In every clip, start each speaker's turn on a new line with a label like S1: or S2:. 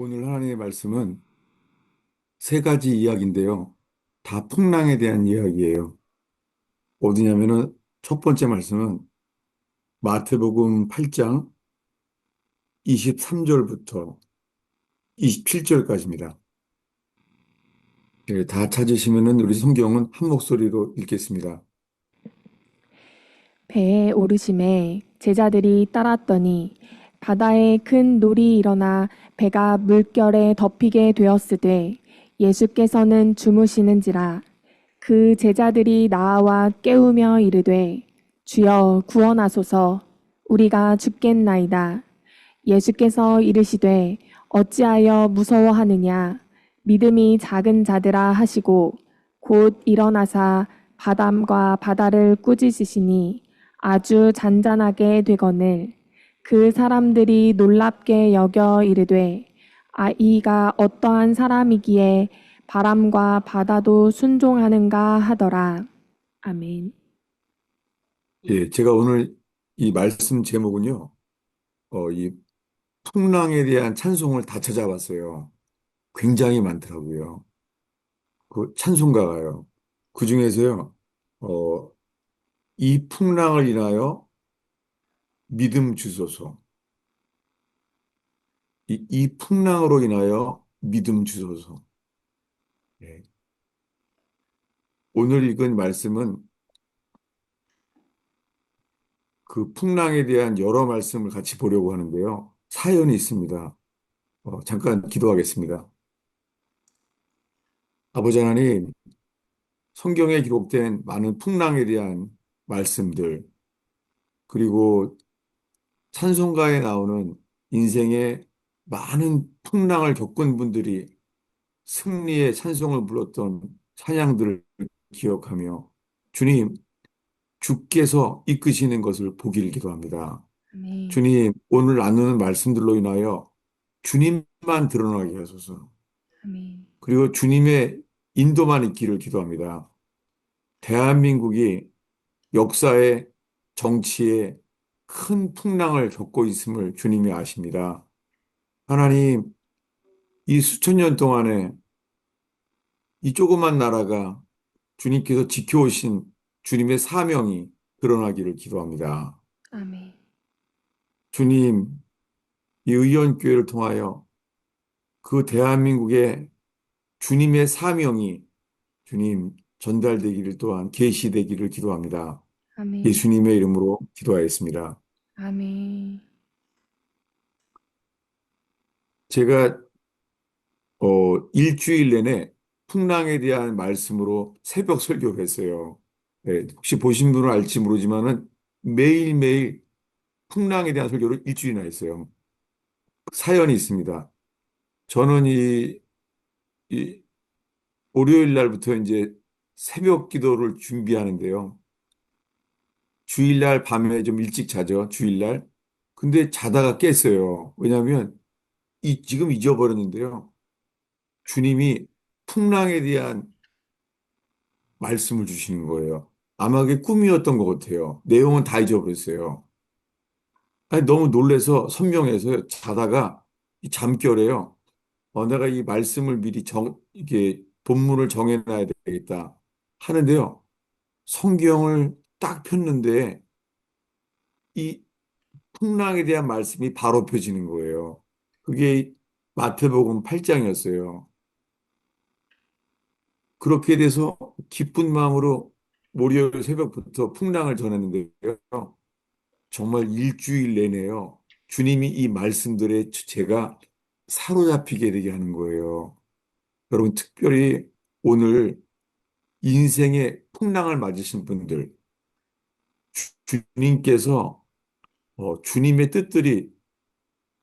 S1: 오늘 하나님의 말씀은 세 가지 이야기인데요. 다 풍랑에 대한 이야기예요. 어디냐면은 첫 번째 말씀은 마태복음 8장 23절부터 27절까지입니다. 다 찾으시면은 우리 성경은 한 목소리로 읽겠습니다.
S2: 배에 오르심에 제자들이 따랐더니 바다에 큰 놀이 일어나 배가 물결에 덮이게 되었으되 예수께서는 주무시는지라 그 제자들이 나와 깨우며 이르되 주여 구원하소서 우리가 죽겠나이다. 예수께서 이르시되 어찌하여 무서워하느냐 믿음이 작은 자들아 하시고 곧 일어나사 바람과 바다를 꾸짖으시니 아주 잔잔하게 되거늘 그 사람들이 놀랍게 여겨 이르되 이가 어떠한 사람이기에 바람과 바다도 순종하는가 하더라. 아멘.
S1: 제가 오늘 이 말씀 제목은요, 이 풍랑에 대한 찬송을 다 찾아봤어요. 굉장히 많더라고요. 그 찬송가가요. 그 중에서요, 어, 이 풍랑을 인하여 믿음 주소서. 이 풍랑으로 인하여 믿음 주소서. 예. 오늘 읽은 말씀은 그 풍랑에 대한 여러 말씀을 같이 보려고 하는데요. 사연이 있습니다. 잠깐 기도하겠습니다. 아버지 하나님, 성경에 기록된 많은 풍랑에 대한 말씀들, 그리고 찬송가에 나오는 인생의 많은 풍랑을 겪은 분들이 승리의 찬송을 불렀던 찬양들을 기억하며 주님, 주께서 이끄시는 것을 보기를 기도합니다.
S2: 아멘.
S1: 주님, 오늘 나누는 말씀들로 인하여 주님만 드러나게 하소서.
S2: 아멘.
S1: 그리고 주님의 인도만 있기를 기도합니다. 대한민국이 역사의 정치에 큰 풍랑을 겪고 있음을 주님이 아십니다. 하나님, 이 수천 년 동안에 이 조그만 나라가 주님께서 지켜오신 주님의 사명이 드러나기를 기도합니다.
S2: 아멘.
S1: 주님, 이 의원교회를 통하여 그 대한민국의 주님의 사명이 주님 전달되기를 또한 계시되기를 기도합니다.
S2: 아멘.
S1: 예수님의 이름으로 기도하였습니다.
S2: 아멘.
S1: 제가 일주일 내내 풍랑에 대한 말씀으로 새벽 설교를 했어요. 네, 혹시 보신 분은 알지 모르지만은 매일매일 풍랑에 대한 설교를 일주일이나 했어요. 사연이 있습니다. 저는 이 월요일 날부터 이제 새벽 기도를 준비하는데요. 주일날 밤에 좀 일찍 자죠, 주일날. 근데 자다가 깼어요. 왜냐하면 지금 잊어버렸는데요. 주님이 풍랑에 대한 말씀을 주시는 거예요. 아마 그게 꿈이었던 것 같아요. 내용은 다 잊어버렸어요. 아니, 너무 놀래서 선명해서 자다가 이 잠결에요. 내가 이 말씀을 미리 이게 본문을 정해놔야 되겠다 하는데요. 성경을 딱 폈는데 이 풍랑에 대한 말씀이 바로 펴지는 거예요. 그게 마태복음 8장이었어요. 그렇게 돼서 기쁜 마음으로 월요일 새벽부터 풍랑을 전했는데요. 정말 일주일 내내요. 주님이 이 말씀들에 제가 사로잡히게 되게 하는 거예요. 여러분, 특별히 오늘 인생의 풍랑을 맞으신 분들, 주님께서 주님의 뜻들이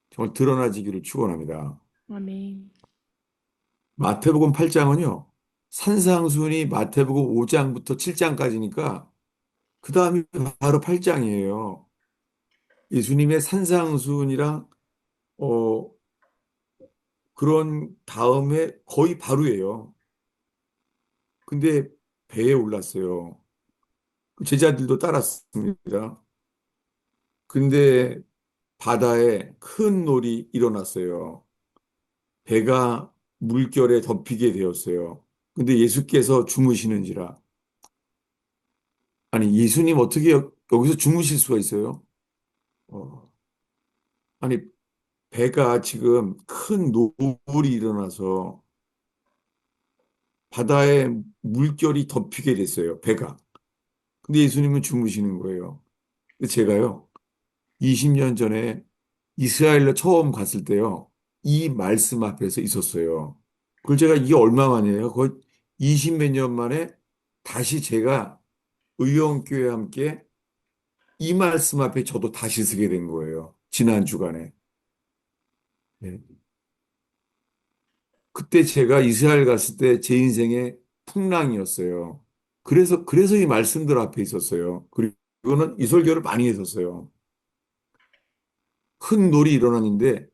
S1: 정말 드러나지기를 축원합니다.
S2: 아멘.
S1: 마태복음 8장은요. 산상순이 마태복음 5장부터 7장까지니까 그 다음이 바로 8장이에요. 예수님의 산상순이랑 어, 그런 다음에 거의 바로예요. 근데 배에 올랐어요. 그 제자들도 따랐습니다. 근데 바다에 큰 놀이 일어났어요. 배가 물결에 덮이게 되었어요. 근데 예수께서 주무시는지라. 아니, 예수님 어떻게 여기서 주무실 수가 있어요? 어, 아니, 배가 지금 큰 노을이 일어나서 바다에 물결이 덮이게 됐어요. 배가. 근데 예수님은 주무시는 거예요. 근데 제가요, 20년 전에 이스라엘로 처음 갔을 때요, 이 말씀 앞에서 있었어요. 그걸 제가 이게 얼마 만이에요? 거의 20몇 년 만에 다시 제가 의원교회와 함께 이 말씀 앞에 저도 다시 서게 된 거예요. 지난 주간에. 네. 그때 제가 이스라엘 갔을 때 제 인생의 풍랑이었어요. 그래서 이 말씀들 앞에 있었어요. 그리고는 이 설교를 많이 했었어요. 큰 놀이 일어났는데,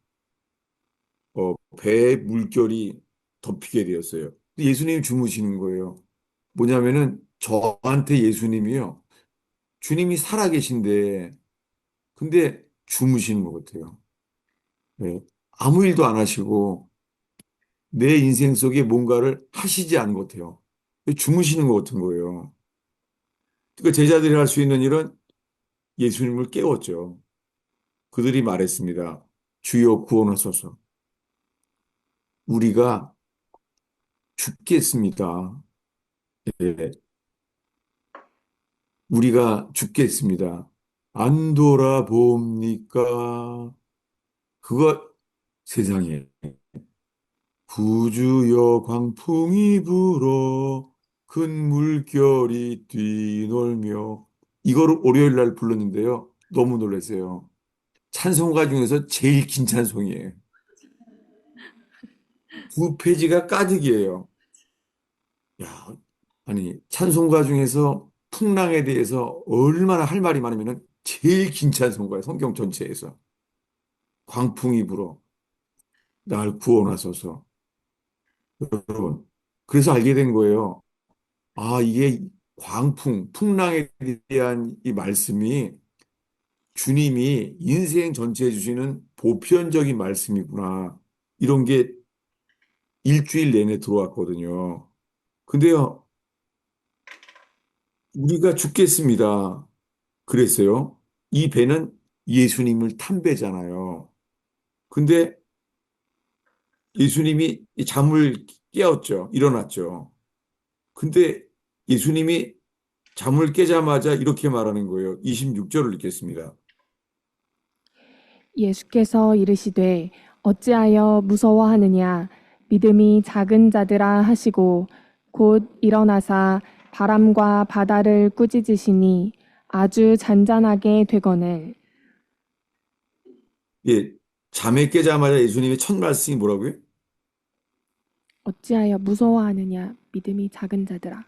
S1: 배에 물결이 덮이게 되었어요. 예수님이 주무시는 거예요. 뭐냐면은 저한테 예수님이요. 주님이 살아계신데, 근데 주무시는 것 같아요. 네. 아무 일도 안 하시고, 내 인생 속에 뭔가를 하시지 않은 것 같아요. 주무시는 것 같은 거예요. 그러니까 제자들이 할 수 있는 일은 예수님을 깨웠죠. 그들이 말했습니다. 주여 구원하소서. 우리가 죽겠습니다. 예, 우리가 죽겠습니다. 안 돌아봅니까? 그거 세상에 구주여 광풍이 불어 큰 물결이 뛰놀며 이거를 월요일 날 불렀는데요. 너무 놀랐어요. 찬송가 중에서 제일 긴 찬송이에요. 두 페이지가 가득이에요. 야, 아니 찬송가 중에서 풍랑에 대해서 얼마나 할 말이 많으면 제일 긴 찬송가예요. 성경 전체에서. 광풍이 불어 날 구원하소서. 여러분. 그래서 알게 된 거예요. 아, 이게 광풍, 풍랑에 대한 이 말씀이 주님이 인생 전체에 주시는 보편적인 말씀이구나. 이런 게 일주일 내내 들어왔거든요. 근데요, 우리가 죽겠습니다. 그랬어요. 이 배는 예수님을 탄 배잖아요. 근데 예수님이 이 잠을 깨웠죠. 일어났죠. 근데 예수님이 잠을 깨자마자 이렇게 말하는 거예요. 26절을 읽겠습니다.
S2: 예수께서 이르시되 어찌하여 무서워하느냐 믿음이 작은 자들아 하시고 곧 일어나사 바람과 바다를 꾸짖으시니 아주 잔잔하게 되거늘
S1: 예, 잠에 깨자마자 예수님의 첫 말씀이 뭐라고요?
S2: 어찌하여 무서워하느냐 믿음이 작은 자들아.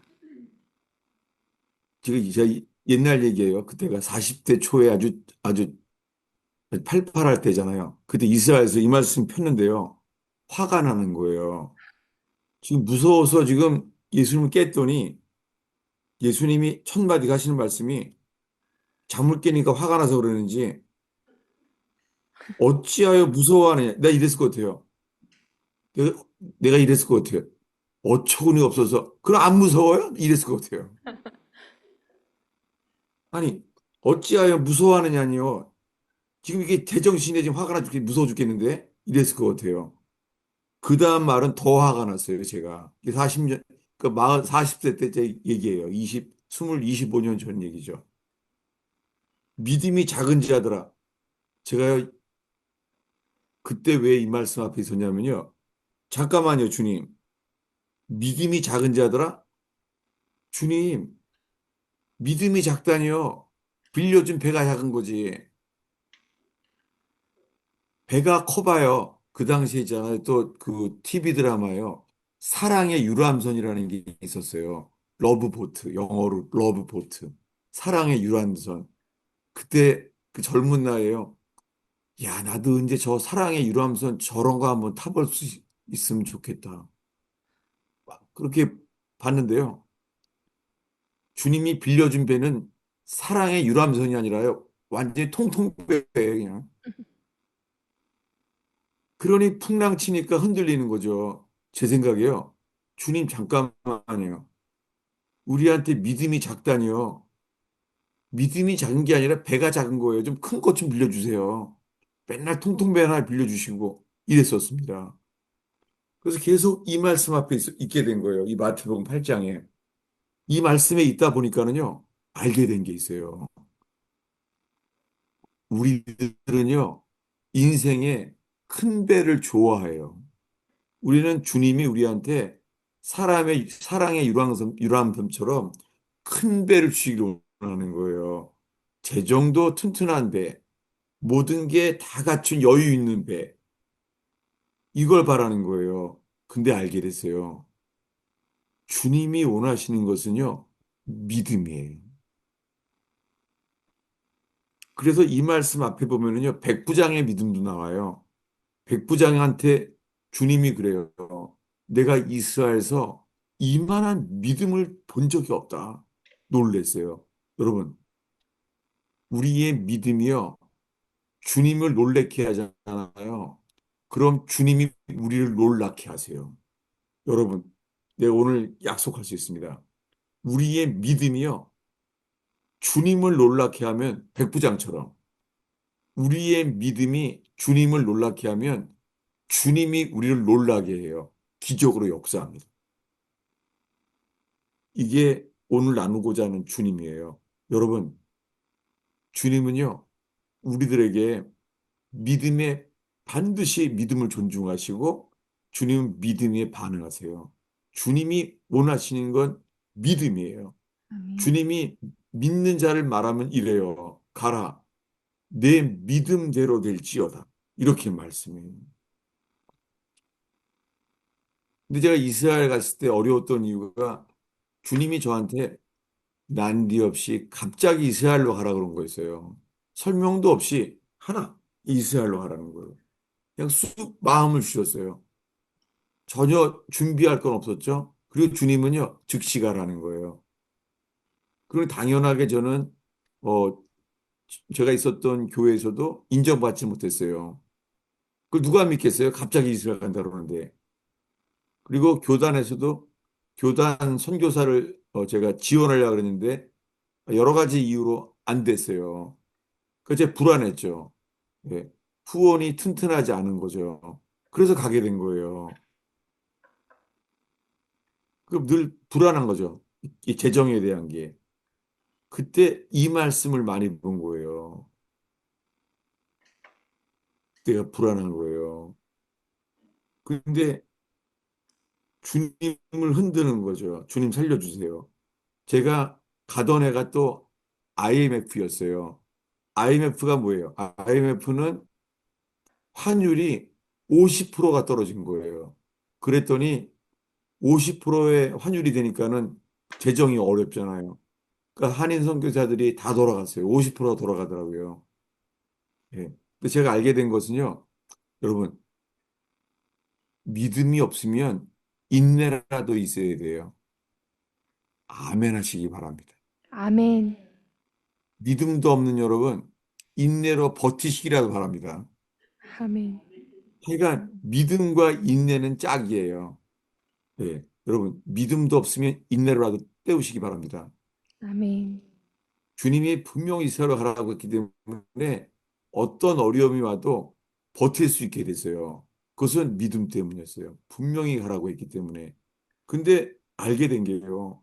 S1: 지금 제가 옛날 얘기예요. 그때가 40대 초에 아주 팔팔할 때잖아요. 그때 이스라엘에서 이 말씀 폈는데요. 화가 나는 거예요. 지금 무서워서 지금 예수님을 깼더니 예수님이 첫 마디가 하시는 말씀이 잠을 깨니까 화가 나서 그러는지 어찌하여 무서워하느냐. 내가 이랬을 것 같아요. 내가 이랬을 것 같아요. 어처구니 없어서 그럼 안 무서워요? 이랬을 것 같아요. 아니 어찌하여 무서워하느냐니요. 지금 이게 제정신에 지금 화가 나 죽겠 무서워 죽겠는데 이랬을 것 같아요. 그 다음 말은 더 화가 났어요, 제가. 이게 40년, 그 40세 때 제 얘기예요. 25년 전 얘기죠. 믿음이 작은 자들아. 제가 그때 왜 이 말씀 앞에 있었냐면요. 잠깐만요, 주님. 믿음이 작은 자들아? 주님, 믿음이 작다니요. 빌려준 배가 작은 거지. 배가 커봐요. 그 당시에 있잖아요. 또 그 TV 드라마요. 사랑의 유람선이라는 게 있었어요. 러브보트, 영어로 러브보트. 사랑의 유람선. 그때 그 젊은 나이에요. 야, 나도 이제 저 사랑의 유람선 저런 거 한번 타볼 수 있으면 좋겠다. 그렇게 봤는데요. 주님이 빌려준 배는 사랑의 유람선이 아니라요. 완전히 통통 배예요, 그냥. 그러니 풍랑 치니까 흔들리는 거죠. 제 생각에요. 주님 잠깐만요. 우리한테 믿음이 작다니요. 믿음이 작은 게 아니라 배가 작은 거예요. 좀 큰 것 좀 빌려주세요. 맨날 통통배 하나 빌려주시고 이랬었습니다. 그래서 계속 이 말씀 앞에 있게 된 거예요. 이 마태복음 8장에. 이 말씀에 있다 보니까는요, 알게 된 게 있어요. 우리들은요, 인생에 큰 배를 좋아해요. 우리는 주님이 우리한테 사랑의 유람선처럼 큰 배를 주시기를 원하는 거예요. 재정도 튼튼한 배, 모든 게 다 갖춘 여유 있는 배, 이걸 바라는 거예요. 근데 알게 됐어요. 주님이 원하시는 것은요, 믿음이에요. 그래서 이 말씀 앞에 보면은요, 백부장의 믿음도 나와요. 백부장한테 주님이 그래요. 내가 이스라엘에서 이만한 믿음을 본 적이 없다. 놀랬어요. 여러분, 우리의 믿음이요, 주님을 놀래게 하잖아요. 그럼 주님이 우리를 놀라게 하세요. 여러분, 내가 오늘 약속할 수 있습니다. 우리의 믿음이요, 주님을 놀라게 하면 백부장처럼, 우리의 믿음이 주님을 놀라게 하면 주님이 우리를 놀라게 해요. 기적으로 역사합니다. 이게 오늘 나누고자 하는 주님이에요. 여러분, 주님은요, 우리들에게 믿음에 반드시 믿음을 존중하시고 주님은 믿음에 반응하세요. 주님이 원하시는 건 믿음이에요.
S2: 아멘.
S1: 주님이 믿는 자를 말하면 이래요. 가라. 내 믿음대로 될지어다. 이렇게 말씀해요. 근데 제가 이스라엘 갔을 때 어려웠던 이유가 주님이 저한테 난리없이 갑자기 이스라엘로 가라 그런 거였어요. 설명도 없이 하나 이스라엘로 가라는 거예요. 그냥 쑥 마음을 주셨어요. 전혀 준비할 건 없었죠. 그리고 주님은요 즉시 가라는 거예요. 그리고 당연하게 저는 어 제가 있었던 교회에서도 인정받지 못했어요. 그걸 누가 믿겠어요? 갑자기 이스라엘 간다 그러는데. 그리고 교단에서도 교단 선교사를 제가 지원하려고 그랬는데 여러 가지 이유로 안 됐어요. 그래서 제가 불안했죠. 예. 후원이 튼튼하지 않은 거죠. 그래서 가게 된 거예요. 그럼 늘 불안한 거죠. 이 재정에 대한 게. 그때 이 말씀을 많이 본 거예요. 그때가 불안한 거예요. 근데 주님을 흔드는 거죠. 주님 살려주세요. 제가 가던 애가 또 IMF였어요. IMF가 뭐예요? IMF는 환율이 50%가 떨어진 거예요. 그랬더니 50%의 환율이 되니까는 재정이 어렵잖아요. 그러니까 한인 선교사들이 다 돌아갔어요. 50%가 돌아가더라고요. 예. 근데 제가 알게 된 것은요, 여러분, 믿음이 없으면 인내라도 있어야 돼요. 아멘 하시기 바랍니다.
S2: 아멘.
S1: 믿음도 없는 여러분, 인내로 버티시기라도 바랍니다.
S2: 아멘.
S1: 그러니까 믿음과 인내는 짝이에요. 예. 여러분, 믿음도 없으면 인내로라도 때우시기 바랍니다.
S2: 아멘.
S1: 주님이 분명히 이스라엘로 가라고 했기 때문에 어떤 어려움이 와도 버틸 수 있게 됐어요. 그것은 믿음 때문이었어요. 분명히 가라고 했기 때문에. 근데 알게 된 게요.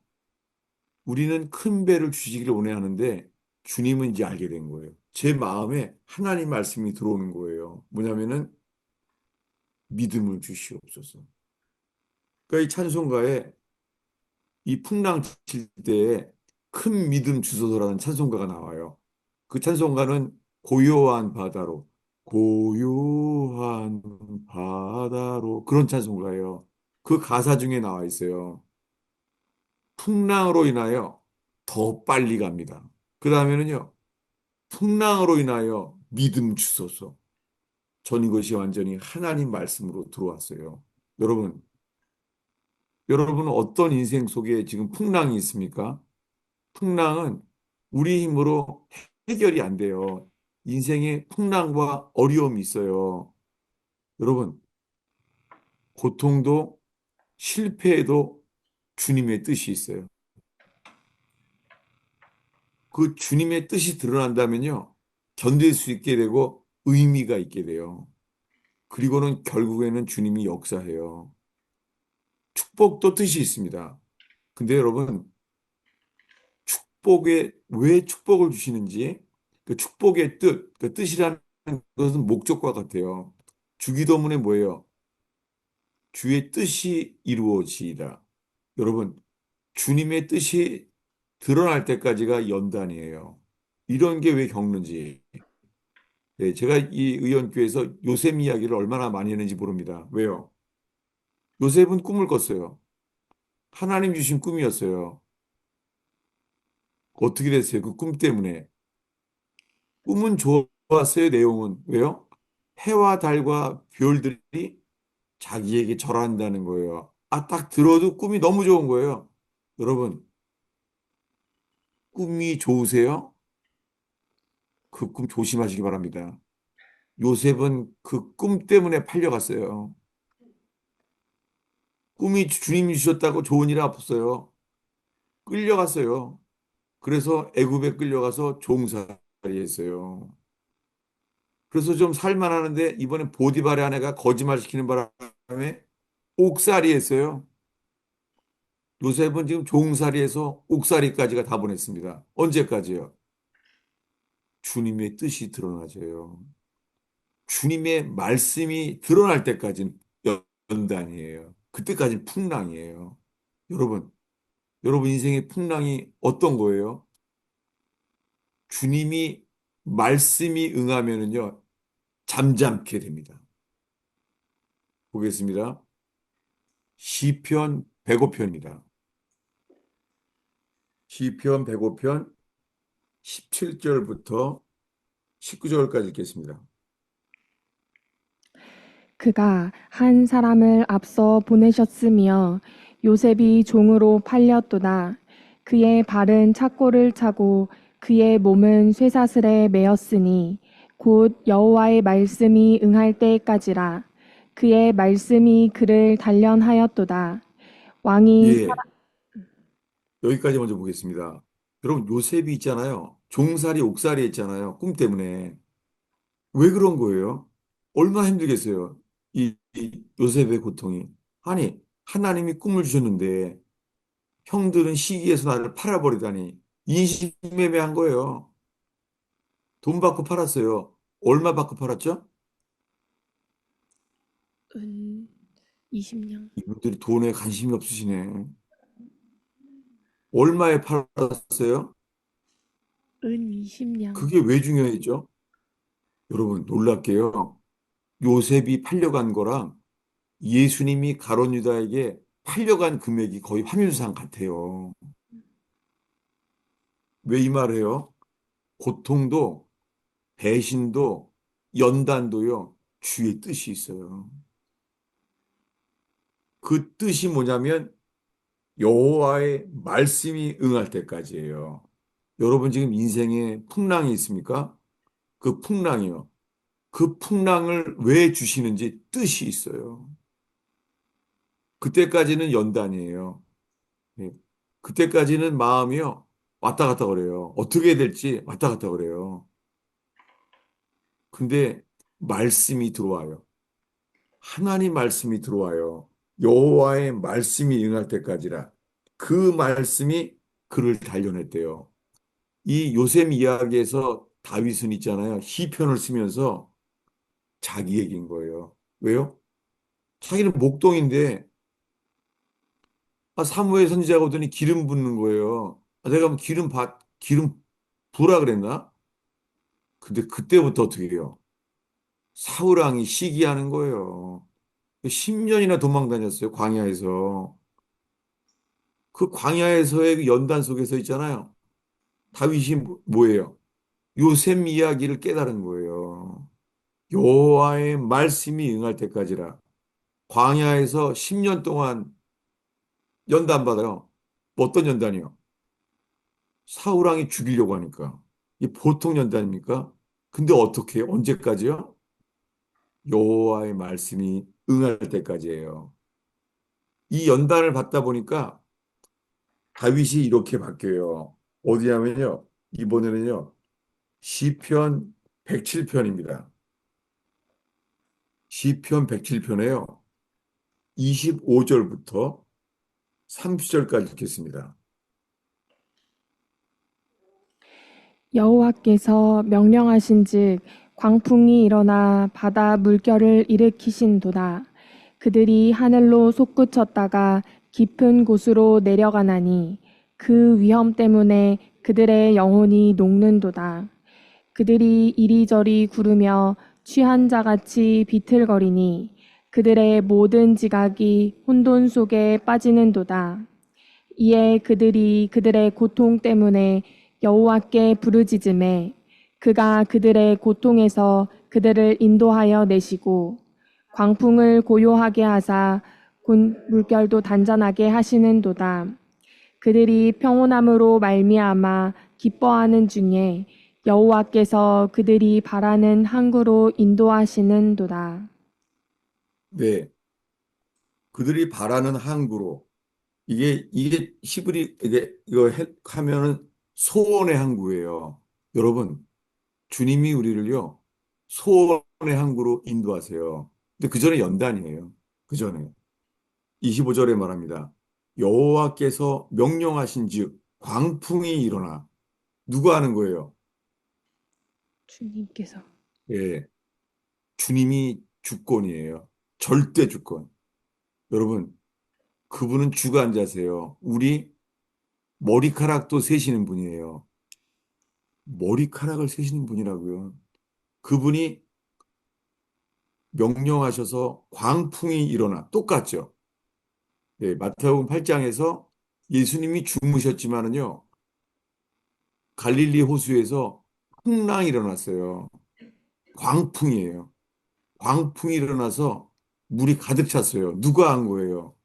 S1: 우리는 큰 배를 주시기를 원해하는데 주님은 이제 알게 된 거예요. 제 마음에 하나님 말씀이 들어오는 거예요. 뭐냐면은 믿음을 주시옵소서. 그러니까 이 찬송가에 이 풍랑 칠 때에 큰 믿음 주소서라는 찬송가가 나와요. 그 찬송가는 고요한 바다로, 고요한 바다로 그런 찬송가예요. 그 가사 중에 나와 있어요. 풍랑으로 인하여 더 빨리 갑니다. 그 다음에는요, 풍랑으로 인하여 믿음 주소서. 전 이것이 완전히 하나님 말씀으로 들어왔어요. 여러분, 여러분은 어떤 인생 속에 지금 풍랑이 있습니까? 풍랑은 우리 힘으로 해결이 안 돼요. 인생에 풍랑과 어려움이 있어요. 여러분, 고통도 실패에도 주님의 뜻이 있어요. 그 주님의 뜻이 드러난다면요, 견딜 수 있게 되고 의미가 있게 돼요. 그리고는 결국에는 주님이 역사해요. 축복도 뜻이 있습니다. 근데 여러분, 축복에 왜 축복을 주시는지 그 축복의 뜻, 그 뜻이라는 것은 목적과 같아요. 주기도문에 뭐예요? 주의 뜻이 이루어지이다. 여러분, 주님의 뜻이 드러날 때까지가 연단이에요. 이런 게 왜 겪는지. 네, 제가 이 의원교회에서 요셉 이야기를 얼마나 많이 했는지 모릅니다. 왜요? 요셉은 꿈을 꿨어요. 하나님 주신 꿈이었어요. 어떻게 됐어요? 그 꿈 때문에. 꿈은 좋았어요, 내용은. 왜요? 해와 달과 별들이 자기에게 절한다는 거예요. 아, 딱 들어도 꿈이 너무 좋은 거예요. 여러분, 꿈이 좋으세요? 그 꿈 조심하시기 바랍니다. 요셉은 그 꿈 때문에 팔려갔어요. 꿈이 주님이 주셨다고 좋은 일 없어요. 끌려갔어요. 그래서 애굽에 끌려가서 종살이 했어요. 그래서 좀 살만하는데 이번에 보디발의 아내가 거짓말 시키는 바람에 옥살이 했어요. 요셉은 지금 종살이에서 옥살이까지가 다 보냈습니다. 언제까지요? 주님의 뜻이 드러나져요. 주님의 말씀이 드러날 때까지는 연단이에요. 그때까지는 풍랑이에요. 여러분, 여러분 인생의 풍랑이 어떤 거예요? 주님이 말씀이 응하면은요, 잠잠케 됩니다. 보겠습니다. 시편 105편입니다. 시편 105편 17절부터 19절까지 읽겠습니다.
S2: 그가 한 사람을 앞서 보내셨으며 요셉이 종으로 팔렸도다. 그의 발은 착고를 차고 그의 몸은 쇠사슬에 매였으니 곧 여호와의 말씀이 응할 때까지라. 그의 말씀이 그를 단련하였도다. 왕이
S1: 예, 여기까지 먼저 보겠습니다. 여러분, 요셉이 있잖아요. 종살이, 옥살이 했잖아요. 꿈 때문에. 왜 그런 거예요? 얼마나 힘들겠어요. 이 요셉의 고통이. 아니, 하나님이 꿈을 주셨는데 형들은 시기에서 나를 팔아버리다니 인신매매한 거예요. 돈 받고 팔았어요. 얼마 받고 팔았죠?
S2: 은 20년.
S1: 이분들이 돈에 관심이 없으시네. 얼마에 팔았어요?
S2: 은 20년.
S1: 그게 왜 중요했죠? 여러분, 놀랍게요. 요셉이 팔려간 거랑 예수님이 가룟 유다에게 팔려간 금액이 거의 환율상 같아요. 왜 이 말해요? 고통도 배신도 연단도요. 주의 뜻이 있어요. 그 뜻이 뭐냐면 여호와의 말씀이 응할 때까지예요. 여러분 지금 인생에 풍랑이 있습니까? 그 풍랑이요. 그 풍랑을 왜 주시는지 뜻이 있어요. 그때까지는 연단이에요. 예. 그때까지는 마음이요. 왔다 갔다 그래요. 어떻게 해야 될지 왔다 갔다 그래요. 근데 말씀이 들어와요. 하나님 말씀이 들어와요. 여호와의 말씀이 응할 때까지라. 그 말씀이 그를 단련했대요. 이 요셉 이야기에서 다윗은 있잖아요. 시편을 쓰면서 자기 얘기인 거예요. 왜요? 자기는 목동인데 사무엘 선지자가 오더니 기름 붓는 거예요. 내가 뭐 기름 부라 그랬나? 근데 그때부터 어떻게 해요? 사울 왕이 시기하는 거예요. 10년이나 도망 다녔어요. 광야에서. 그 광야에서의 그 연단 속에서 있잖아요. 다윗이 뭐예요? 요셉 이야기를 깨달은 거예요. 여호와의 말씀이 응할 때까지라. 광야에서 10년 동안 연단 받아요. 뭐 어떤 연단이요? 사울 왕이 죽이려고 하니까. 이 보통 연단입니까? 근데 어떻게 해요? 언제까지요? 여호와의 말씀이 응할 때까지예요. 이 연단을 받다 보니까 다윗이 이렇게 바뀌어요. 어디냐면요. 이번에는요. 시편 107편입니다. 시편 107편에요. 25절부터 30절까지 읽겠습니다.
S2: 여호와께서 명령하신즉 광풍이 일어나 바다 물결을 일으키신도다. 그들이 하늘로 솟구쳤다가 깊은 곳으로 내려가나니 그 위험 때문에 그들의 영혼이 녹는도다. 그들이 이리저리 구르며 취한 자같이 비틀거리니 그들의 모든 지각이 혼돈 속에 빠지는도다. 이에 그들이 그들의 고통 때문에 여호와께 부르짖음에 그가 그들의 고통에서 그들을 인도하여 내시고 광풍을 고요하게 하사 물결도 단전하게 하시는도다. 그들이 평온함으로 말미암아 기뻐하는 중에 여호와께서 그들이 바라는 항구로 인도하시는도다.
S1: 네. 그들이 바라는 항구로 이게 히브리 이거 하면은 소원의 항구예요. 여러분, 주님이 우리를요. 소원의 항구로 인도하세요. 근데 그 전에 연단이에요. 그 전에 25절에 말합니다. 여호와께서 명령하신즉 광풍이 일어나 누가 하는 거예요?
S2: 주님께서
S1: 예, 주님이 주권이에요. 절대 주권. 여러분, 그분은 주관자세요. 우리 머리카락도 세시는 분이에요. 머리카락을 세시는 분이라고요. 그분이 명령하셔서 광풍이 일어나 똑같죠. 예, 마태복음 8장에서 예수님이 주무셨지만은요. 갈릴리 호수에서 풍랑이 일어났어요. 광풍이에요. 광풍이 일어나서 물이 가득 찼어요. 누가 한 거예요?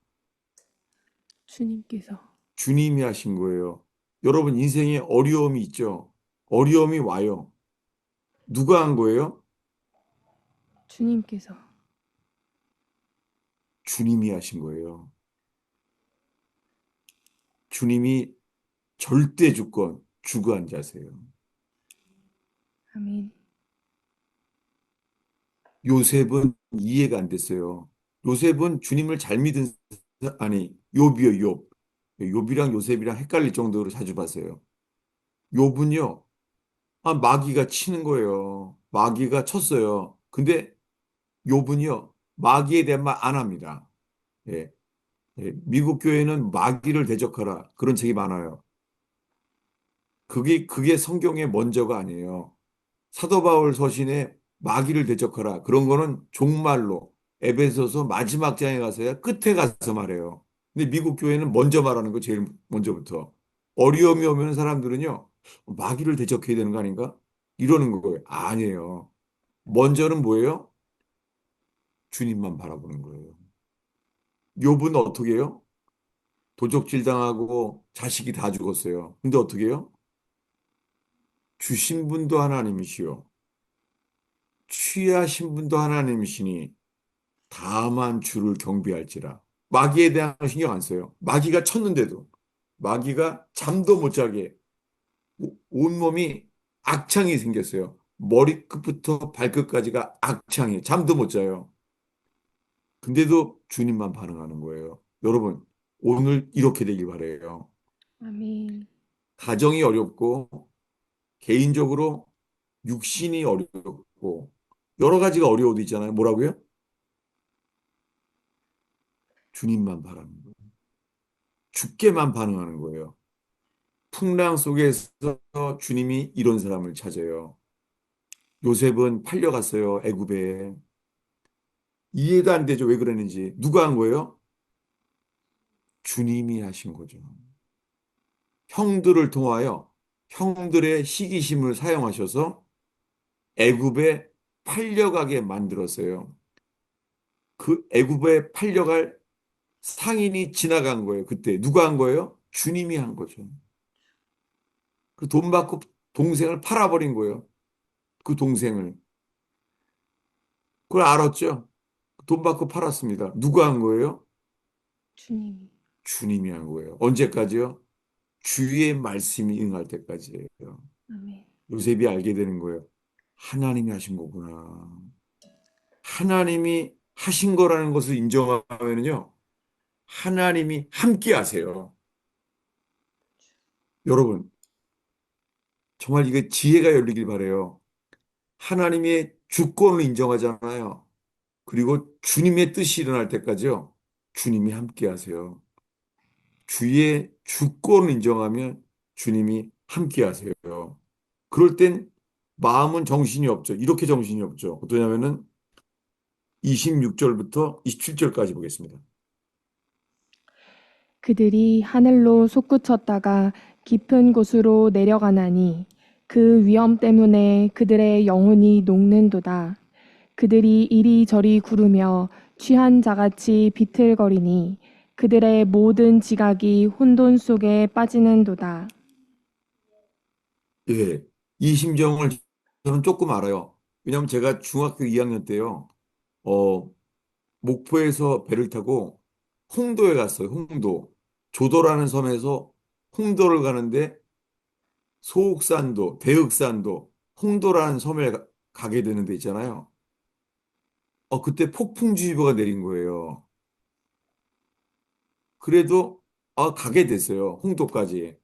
S2: 주님께서
S1: 주님이 하신 거예요. 여러분 인생에 어려움이 있죠. 어려움이 와요. 누가 한 거예요?
S2: 주님께서
S1: 주님이 하신 거예요. 주님이 절대 주권, 주관자세요.
S2: 아멘.
S1: 요셉은 이해가 안 됐어요. 요셉은 주님을 잘 믿은 아니 욥이요, 욥. 욥이랑 요셉이랑 헷갈릴 정도로 자주 봤어요. 욥은요. 마귀가 치는 거예요. 마귀가 쳤어요. 근데 욥은요. 마귀에 대한 말 안 합니다. 예. 예. 미국 교회는 마귀를 대적하라. 그런 책이 많아요. 그게 성경의 먼저가 아니에요. 사도 바울 서신에 마귀를 대적하라. 그런 거는 종말로 에베소서 마지막 장에 가서야 끝에 가서 말해요. 근데 미국 교회는 먼저 말하는 거 제일 먼저부터. 어려움이 오면 사람들은요. 마귀를 대적해야 되는 거 아닌가? 이러는 거예요. 아니에요. 먼저는 뭐예요? 주님만 바라보는 거예요. 욥은 어떻게 해요? 도적질 당하고 자식이 다 죽었어요. 근데 어떻게 해요? 주신 분도 하나님이시요. 취하신 분도 하나님이시니 다만 주를 경배할지라. 마귀에 대한 신경 안 써요. 마귀가 쳤는데도 마귀가 잠도 못 자게 온몸이 악창이 생겼어요. 머리끝부터 발끝까지가 악창이 잠도 못 자요. 근데도 주님만 반응하는 거예요. 여러분, 오늘 이렇게 되길 바래요.
S2: 아멘.
S1: 가정이 어렵고 개인적으로 육신이 어렵고 여러 가지가 어려워도 있잖아요. 뭐라고요? 주님만 바라는 거예요. 주께만 반응하는 거예요. 풍랑 속에서 주님이 이런 사람을 찾아요. 요셉은 팔려갔어요. 애굽에. 이해가 안 되죠. 왜 그랬는지. 누가 한 거예요? 주님이 하신 거죠. 형들을 통하여 형들의 시기심을 사용하셔서 애굽에 팔려가게 만들었어요. 그 애굽에 팔려갈 상인이 지나간 거예요. 그때 누가 한 거예요? 주님이 한 거죠. 그 돈 받고 동생을 팔아버린 거예요. 그 동생을. 그걸 알았죠. 돈 받고 팔았습니다. 누가 한 거예요?
S2: 주님이.
S1: 주님이 한 거예요. 언제까지요? 주의 말씀이 응할 때까지예요.
S2: 아멘.
S1: 요셉이 알게 되는 거예요. 하나님이 하신 거구나. 하나님이 하신 거라는 것을 인정하면요. 하나님이 함께 하세요. 여러분, 정말 이게 지혜가 열리길 바래요. 하나님의 주권을 인정하잖아요. 그리고 주님의 뜻이 일어날 때까지요. 주님이 함께 하세요. 주의 주권을 인정하면 주님이 함께 하세요. 그럴 땐 마음은 정신이 없죠. 이렇게 정신이 없죠. 어떠냐면은 26절부터 27절까지 보겠습니다.
S2: 그들이 하늘로 솟구쳤다가 깊은 곳으로 내려가나니 그 위험 때문에 그들의 영혼이 녹는도다. 그들이 이리저리 구르며 취한 자같이 비틀거리니 그들의 모든 지각이 혼돈 속에 빠지는도다.
S1: 예. 이 심정을 저는 조금 알아요. 왜냐하면 제가 중학교 2학년 때요. 어, 목포에서 배를 타고 홍도에 갔어요. 홍도. 조도라는 섬에서 홍도를 가는데 소옥산도, 대흑산도, 홍도라는 섬에 가게 되는 데 있잖아요. 그때 폭풍주의보가 내린 거예요. 그래도 가게 됐어요. 홍도까지.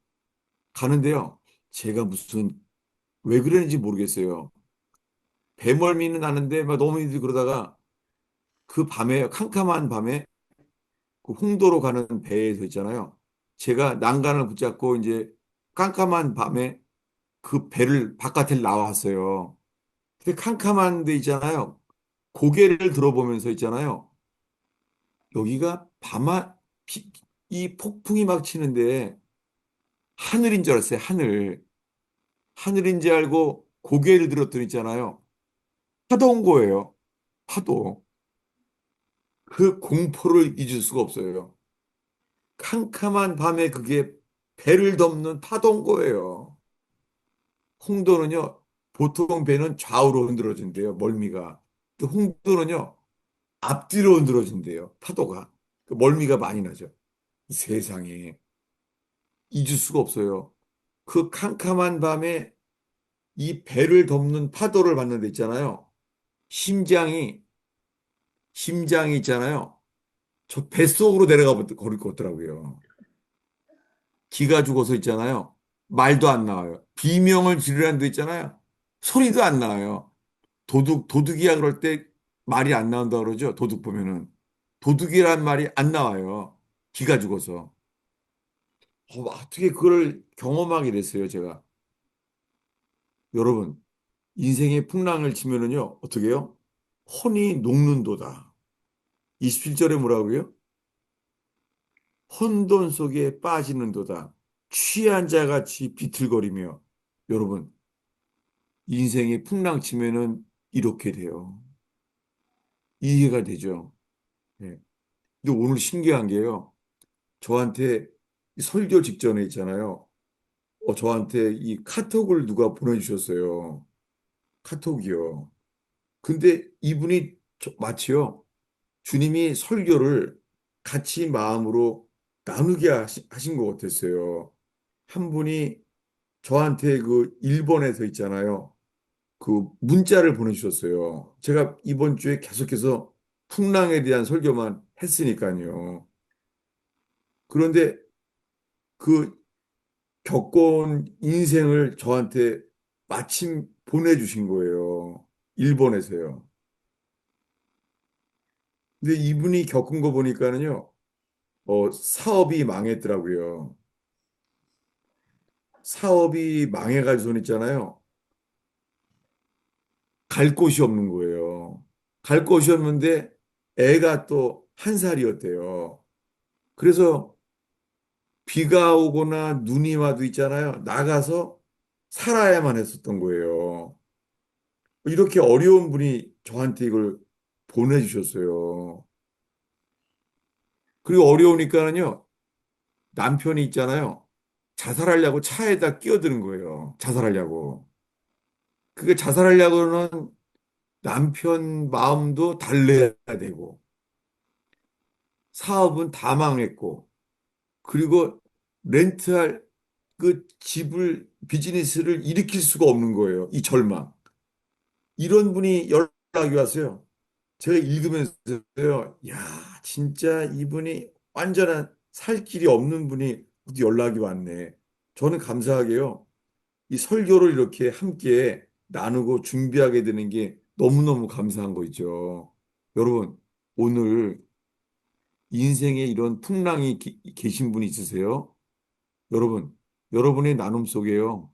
S1: 가는데요. 제가 무슨 왜 그랬는지 모르겠어요. 배멀미는 나는데 막 너무 힘들고 그러다가 그 밤에 캄캄한 밤에 그 홍도로 가는 배에서 있잖아요. 제가 난간을 붙잡고 이제 깜깜한 밤에 그 배를 바깥에 나왔어요. 근데 캄캄한 데 있잖아요. 고개를 들어보면서 있잖아요. 여기가 이 폭풍이 막 치는데 하늘인 줄 알았어요. 하늘. 하늘인 줄 알고 고개를 들었더니 있잖아요. 파도 온 거예요. 파도. 그 공포를 잊을 수가 없어요. 캄캄한 밤에 그게 배를 덮는 파도인 거예요. 홍도는요, 보통 배는 좌우로 흔들어진대요, 멀미가. 근데 홍도는요, 앞뒤로 흔들어진대요, 파도가. 그 멀미가 많이 나죠. 세상에. 잊을 수가 없어요. 그 캄캄한 밤에 이 배를 덮는 파도를 봤는 데 있잖아요. 심장이, 심장이 있잖아요. 저 뱃속으로 내려가 버릴 것 같더라고요. 기가 죽어서 있잖아요. 말도 안 나와요. 비명을 지르는 데 있잖아요. 소리도 안 나와요. 도둑이야 그럴 때 말이 안 나온다 그러죠. 도둑 보면은. 도둑이란 말이 안 나와요. 기가 죽어서. 어떻게 그걸 경험하게 됐어요, 제가. 여러분, 인생의 풍랑을 치면은요, 어떻게 해요? 혼이 녹는도다. 27절에 뭐라고요? 혼돈 속에 빠지는도다. 취한 자 같이 비틀거리며. 여러분, 인생의 풍랑 치면은 이렇게 돼요. 이해가 되죠. 예. 근데 오늘 신기한 게요. 저한테 이 설교 직전에 있잖아요. 저한테 이 카톡을 누가 보내주셨어요. 카톡이요. 근데 이분이 마치요. 주님이 설교를 같이 마음으로 나누게 하신 것 같았어요. 한 분이 저한테 그 일본에서 있잖아요. 그 문자를 보내주셨어요. 제가 이번 주에 계속해서 풍랑에 대한 설교만 했으니까요. 그런데 그 겪어온 인생을 저한테 마침 보내주신 거예요. 일본에서요. 근데 이분이 겪은 거 보니까는요, 사업이 망했더라고요. 사업이 망해가지고 있잖아요. 갈 곳이 없는 거예요. 갈 곳이 없는데 애가 또 한 살이었대요. 그래서 비가 오거나 눈이 와도 있잖아요. 나가서 살아야만 했었던 거예요. 이렇게 어려운 분이 저한테 이걸 보내주셨어요. 그리고 어려우니까는요, 남편이 있잖아요. 자살하려고 차에다 끼어드는 거예요. 자살하려고. 그게 자살하려고는 남편 마음도 달래야 되고, 사업은 다 망했고, 그리고 렌트할 그 집을, 비즈니스를 일으킬 수가 없는 거예요. 이 절망. 이런 분이 연락이 왔어요. 제가 읽으면서요, 야, 진짜 이분이 완전한 살 길이 없는 분이 연락이 왔네. 저는 감사하게요. 이 설교를 이렇게 함께 나누고 준비하게 되는 게 너무너무 감사한 거 있죠. 여러분, 오늘 인생에 이런 풍랑이 계신 분이 있으세요? 여러분, 여러분의 나눔 속에요.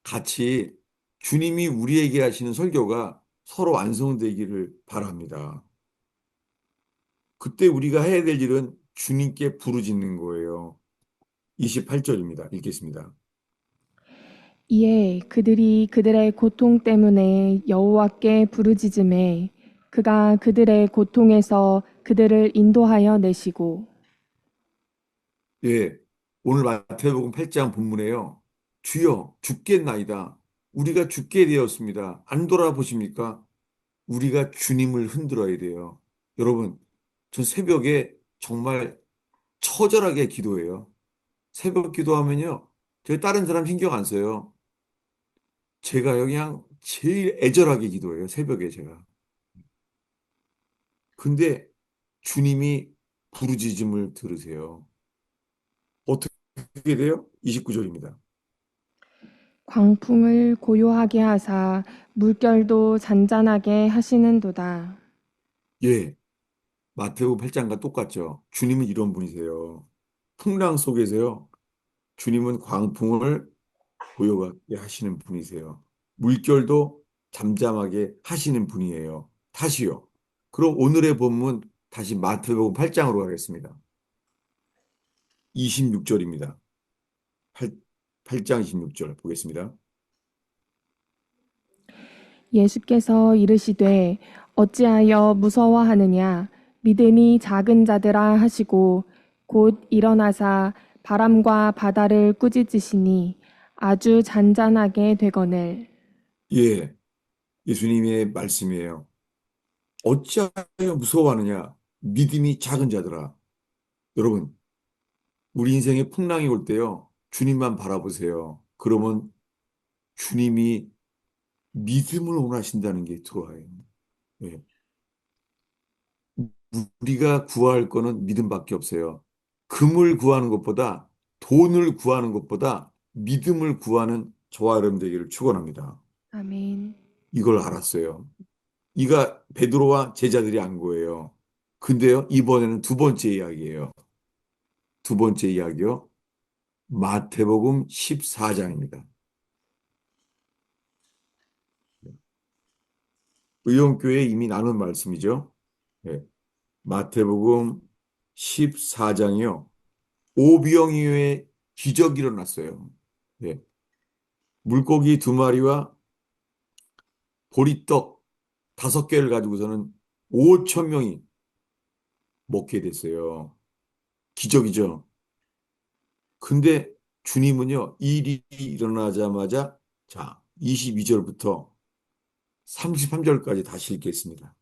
S1: 같이 주님이 우리에게 하시는 설교가 서로 완성되기를 바랍니다. 그때 우리가 해야 될 일은 주님께 부르짖는 거예요. 28절입니다. 읽겠습니다.
S2: 이에 그들이 그들의 고통 때문에 여호와께 부르짖음에 그가 그들의 고통에서 그들을 인도하여 내시고
S1: 예, 오늘 마태복음 8장 본문에요. 주여 죽겠나이다. 우리가 죽게 되었습니다. 안 돌아보십니까? 우리가 주님을 흔들어야 돼요. 여러분, 전 새벽에 정말 처절하게 기도해요. 새벽 기도하면요. 제가 다른 사람 신경 안 써요. 제가 그냥 제일 애절하게 기도해요. 새벽에 제가. 근데 주님이 부르짖음을 들으세요. 어떻게 돼요? 29절입니다.
S2: 광풍을 고요하게 하사 물결도 잔잔하게 하시는도다.
S1: 예, 마태복음 8장과 똑같죠. 주님은 이런 분이세요. 풍랑 속에서요. 주님은 광풍을 고요하게 하시는 분이세요. 물결도 잠잠하게 하시는 분이에요. 다시요. 그럼 오늘의 본문 다시 마태복음 8장으로 가겠습니다. 26절입니다. 8장 26절 보겠습니다.
S2: 예수께서 이르시되 어찌하여 무서워하느냐 믿음이 작은 자들아 하시고 곧 일어나사 바람과 바다를 꾸짖으시니 아주 잔잔하게 되거늘
S1: 예, 예수님의 말씀이에요. 어찌하여 무서워하느냐? 믿음이 작은 자들아. 여러분, 우리 인생에 풍랑이 올 때요. 주님만 바라보세요. 그러면 주님이 믿음을 원하신다는 게 들어와요. 예. 우리가 구할 거는 믿음밖에 없어요. 금을 구하는 것보다 돈을 구하는 것보다 믿음을 구하는 저와 여러분 되기를 축원합니다.
S2: 아멘.
S1: 이걸 알았어요. 이가 베드로와 제자들이 안 거예요. 근데요, 이번에는 두 번째 이야기예요. 두 번째 이야기요. 마태복음 14장입니다. 의용교회 이미 나눈 말씀이죠. 네. 마태복음 14장이요. 오병이어의 기적이 일어났어요. 네. 물고기 두 마리와 보리떡 다섯 개를 가지고서는 5천 명이 먹게 됐어요. 기적이죠. 근데 주님은요, 이 일이 일어나자마자 자, 22절부터 33절까지 다시 읽겠습니다.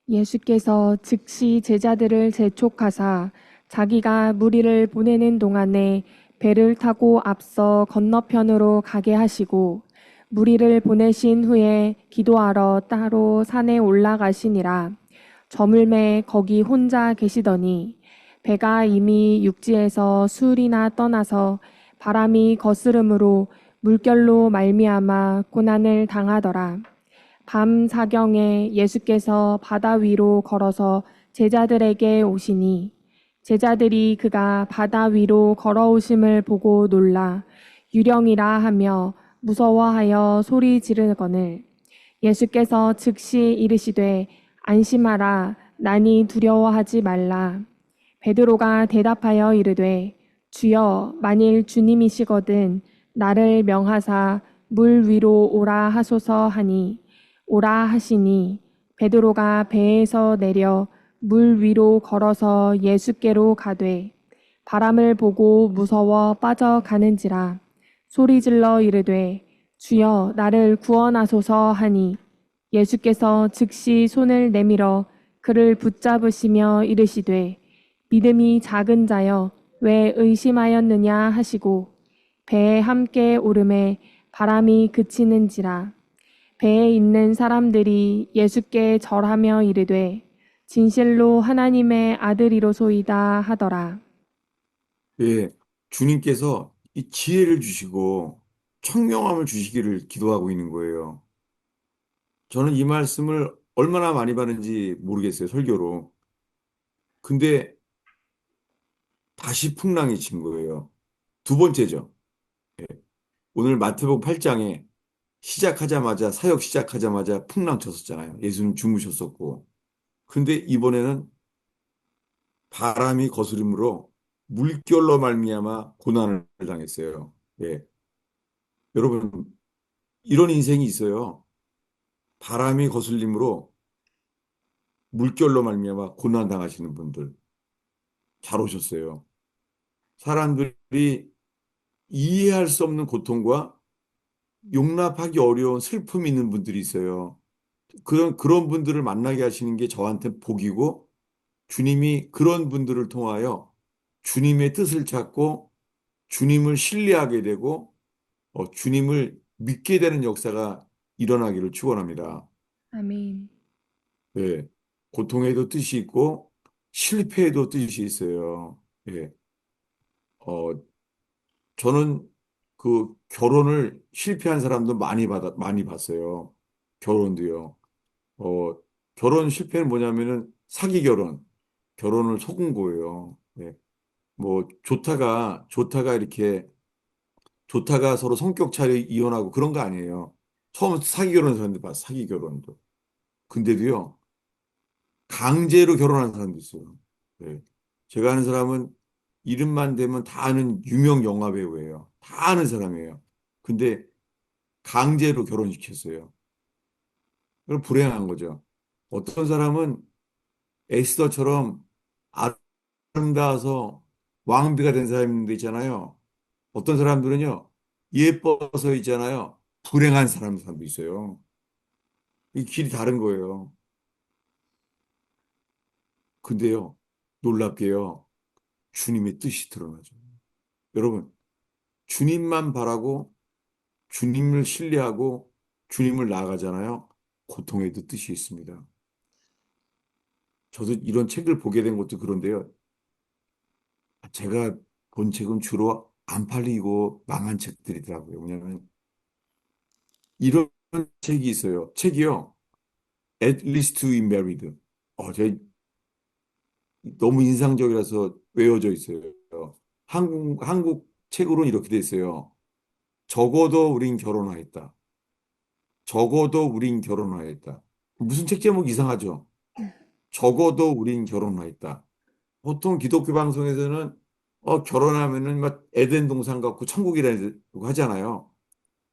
S2: 예수께서 즉시 제자들을 재촉하사 자기가 무리를 보내는 동안에 배를 타고 앞서 건너편으로 가게 하시고 무리를 보내신 후에 기도하러 따로 산에 올라가시니라. 저물매 거기 혼자 계시더니 배가 이미 육지에서 술이나 떠나서 바람이 거스름으로 물결로 말미암아 고난을 당하더라. 밤 사경에 예수께서 바다 위로 걸어서 제자들에게 오시니 제자들이 그가 바다 위로 걸어오심을 보고 놀라 유령이라 하며 무서워하여 소리 지르거늘 예수께서 즉시 이르시되 안심하라 나니 두려워하지 말라 베드로가 대답하여 이르되 주여 만일 주님이시거든 나를 명하사 물 위로 오라 하소서 하니 오라 하시니 베드로가 배에서 내려 물 위로 걸어서 예수께로 가되 바람을 보고 무서워 빠져가는지라 소리질러 이르되 주여 나를 구원하소서 하니 예수께서 즉시 손을 내밀어 그를 붙잡으시며 이르시되 믿음이 작은 자여 왜 의심하였느냐 하시고 배에 함께 오름에 바람이 그치는지라 배에 있는 사람들이 예수께 절하며 이르되 진실로 하나님의 아들이로소이다 하더라.
S1: 예, 주님께서 이 지혜를 주시고 청명함을 주시기를 기도하고 있는 거예요. 저는 이 말씀을 얼마나 많이 받는지 모르겠어요, 설교로. 근데 다시 풍랑이 친 거예요. 두 번째죠. 예, 오늘 마태복음 8장에 시작하자마자, 사역 시작하자마자 풍랑 쳤었잖아요. 예수님 주무셨었고. 근데 이번에는 바람이 거스름으로 물결로 말미암아 고난을 당했어요. 예. 여러분, 이런 인생이 있어요. 바람이 거슬림으로 물결로 말미암아 고난 당하시는 분들 잘 오셨어요. 사람들이 이해할 수 없는 고통과 용납하기 어려운 슬픔이 있는 분들이 있어요. 그런 분들을 만나게 하시는 게 저한테 복이고 주님이 그런 분들을 통하여 주님의 뜻을 찾고 주님을 신뢰하게 되고 주님을 믿게 되는 역사가 일어나기를 축원합니다.
S2: 아멘.
S1: 예. 고통에도 뜻이 있고 실패에도 뜻이 있어요. 예. 어, 저는 그 결혼을 실패한 사람도 많이 봤어요. 결혼도요. 어, 결혼 실패는 뭐냐면은 사기 결혼, 결혼을 속은 거예요. 예. 뭐 좋다가 서로 성격 차이 이혼하고 그런 거 아니에요. 처음부터 사기 결혼한 사람들 봐, 사기 결혼도. 근데도요, 강제로 결혼한 사람도 있어요. 예. 제가 아는 사람은 이름만 대면 다 아는 유명 영화 배우예요. 다 아는 사람이에요. 근데 강제로 결혼시켰어요. 그럼 불행한 거죠. 어떤 사람은 에스더처럼 아름다워서 왕비가 된 사람도 있잖아요. 어떤 사람들은요, 예뻐서 있잖아요. 불행한 사람도 있어요. 이 길이 다른 거예요. 근데요, 놀랍게요, 주님의 뜻이 드러나죠. 여러분, 주님만 바라고 주님을 신뢰하고 주님을 나아가잖아요. 고통에도 뜻이 있습니다. 저도 이런 책을 보게 된 것도 그런데요. 제가 본 책은 주로 안 팔리고 망한 책들이더라고요. 왜냐하면 이런 책이 있어요. 책이요. At least we married. 제 너무 인상적이라서 외워져 있어요. 한국 책으로는 이렇게 돼 있어요. 적어도 우린 결혼하였다. 적어도 우린 결혼하였다. 무슨 책 제목 이상하죠? 적어도 우린 결혼하였다. 보통 기독교 방송에서는 결혼하면은 막 에덴 동산 같고 천국이라고 하잖아요.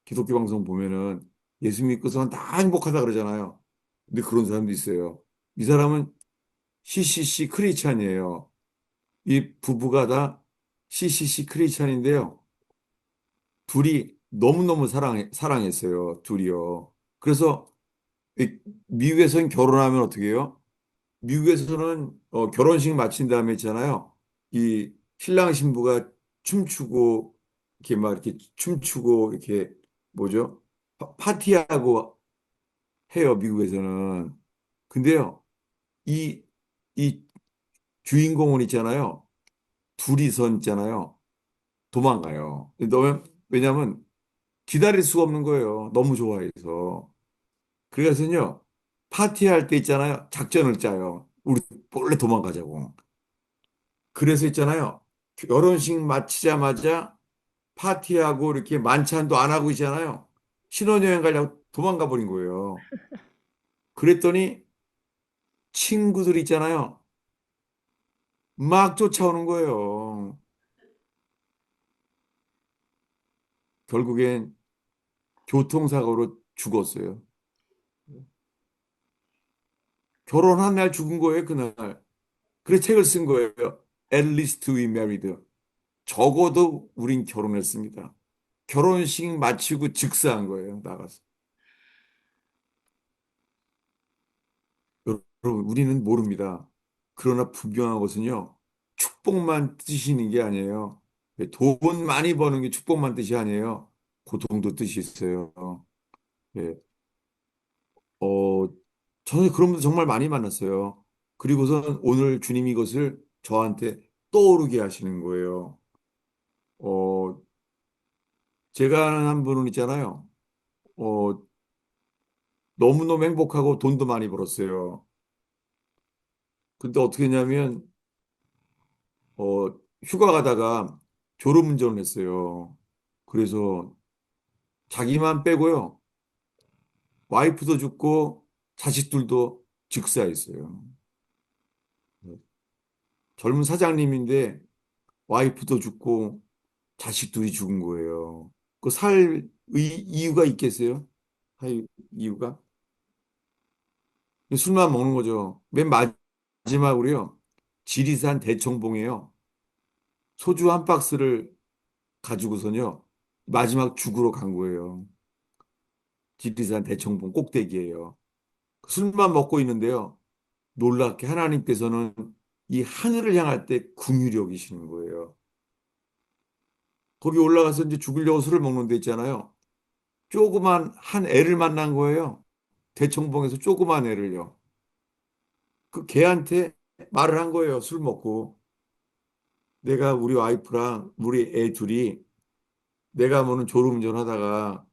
S1: 기독교 방송 보면은 예수 믿고서는 다 행복하다 그러잖아요. 근데 그런 사람도 있어요. 이 사람은 CCC 크리스찬이에요. 이 부부가 다 CCC 크리스찬인데요. 둘이 너무너무 사랑했어요. 둘이요. 그래서 이 미국에서는 결혼하면 어떻게 해요? 미국에서는 결혼식 마친 다음에 있잖아요. 이 신랑 신부가 춤추고 이렇게 막 이렇게 춤추고 이렇게 뭐죠? 파티하고 해요, 미국에서는. 근데요, 이, 이 주인공은 있잖아요. 둘이서 있잖아요. 도망가요. 왜냐면 기다릴 수가 없는 거예요. 너무 좋아해서. 그래서요, 파티할 때 있잖아요. 작전을 짜요. 우리 몰래 도망가자고. 그래서 있잖아요. 결혼식 마치자마자 파티하고 이렇게 만찬도 안 하고 있잖아요. 신혼여행 가려고 도망가 버린 거예요. 그랬더니 친구들 있잖아요. 막 쫓아오는 거예요. 결국엔 교통사고로 죽었어요. 결혼한 날 죽은 거예요, 그날. 그래서 책을 쓴 거예요. At least we married. 적어도 우린 결혼했습니다. 결혼식 마치고 즉사한 거예요. 나가서. 여러분, 우리는 모릅니다. 그러나 분명한 것은요, 축복만 뜻이는 게 아니에요. 돈 많이 버는 게 축복만 뜻이 아니에요. 고통도 뜻이 있어요. 예, 어, 저는 그런 분들 정말 많이 만났어요. 그리고선 오늘 주님이 이것을 저한테 떠오르게 하시는 거예요. 어, 제가 아는 한 분은 있잖아요. 어, 너무너무 행복하고 돈도 많이 벌었어요. 근데 어떻게 했냐면, 어, 휴가 가다가 졸음운전을 했어요. 그래서 자기만 빼고요. 와이프도 죽고 자식들도 즉사했어요. 젊은 사장님인데 와이프도 죽고 자식들이 죽은 거예요. 그 살 이유가 있겠어요? 할 이유가? 술만 먹는 거죠. 맨 마지막으로요. 지리산 대청봉에요. 소주 한 박스를 가지고서요. 마지막 죽으러 간 거예요. 지리산 대청봉 꼭대기예요. 술만 먹고 있는데요. 놀랍게 하나님께서는 이 하늘을 향할 때 긍휼히 여기시는 거예요. 거기 올라가서 이제 죽으려고 술을 먹는 데 있잖아요. 조그만 한 애를 만난 거예요. 대청봉에서 조그만 애를요. 그 걔한테 말을 한 거예요. 술 먹고. 내가 우리 와이프랑 우리 애 둘이 내가 모는 졸음운전 하다가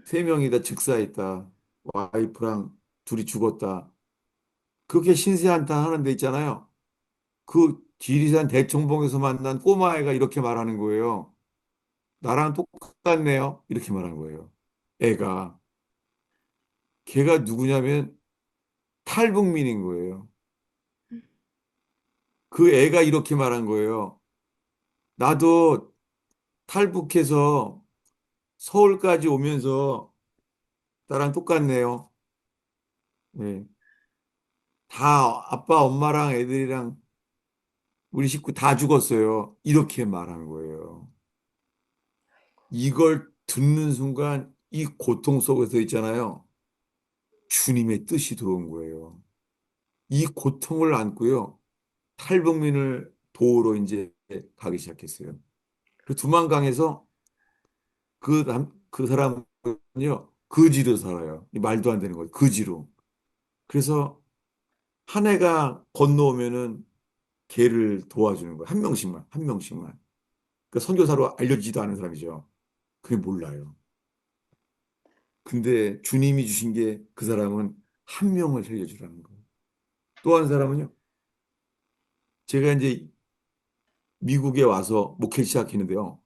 S1: 세 명이 다 즉사했다. 와이프랑 둘이 죽었다. 그렇게 신세한탄 하는 데 있잖아요. 그 지리산 대청봉에서 만난 꼬마애가 이렇게 말하는 거예요. 나랑 똑같네요. 이렇게 말한 거예요. 애가. 걔가 누구냐면 탈북민인 거예요. 그 애가 이렇게 말한 거예요. 나도 탈북해서 서울까지 오면서 나랑 똑같네요. 네. 다 아빠, 엄마랑 애들이랑 우리 식구 다 죽었어요. 이렇게 말한 거예요. 이걸 듣는 순간 이 고통 속에서 있잖아요. 주님의 뜻이 들어온 거예요. 이 고통을 안고요. 탈북민을 도우러 이제 가기 시작했어요. 그 두만강에서 그 사람은요, 거지로 살아요. 이 말도 안 되는 거예요. 거지로. 그래서 한 해가 건너오면은 걔를 도와주는 거예요. 한 명씩만, 한 명씩만. 그 선교사로 알려지지도 않은 사람이죠. 그게 몰라요. 근데 주님이 주신 게 그 사람은 한 명을 살려주라는 거예요. 또 한 사람은요, 제가 이제 미국에 와서 목회를 시작했는데요.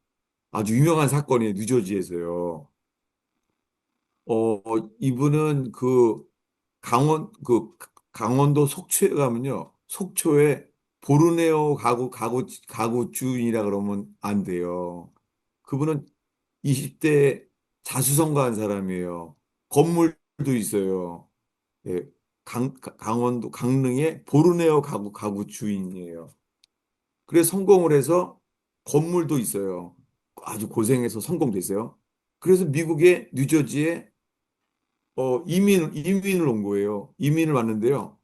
S1: 아주 유명한 사건이에요. 뉴저지에서요. 이분은 그 강원도 속초에 가면요. 속초에 보르네오 가구 주인이라 그러면 안 돼요. 그분은 20대 자수성가한 사람이에요. 건물도 있어요. 예, 강원도 강릉의 보르네오 가구 주인이에요. 그래서 성공을 해서 건물도 있어요. 아주 고생해서 성공됐어요. 그래서 미국의 뉴저지에 이민을 온 거예요. 이민을 왔는데요.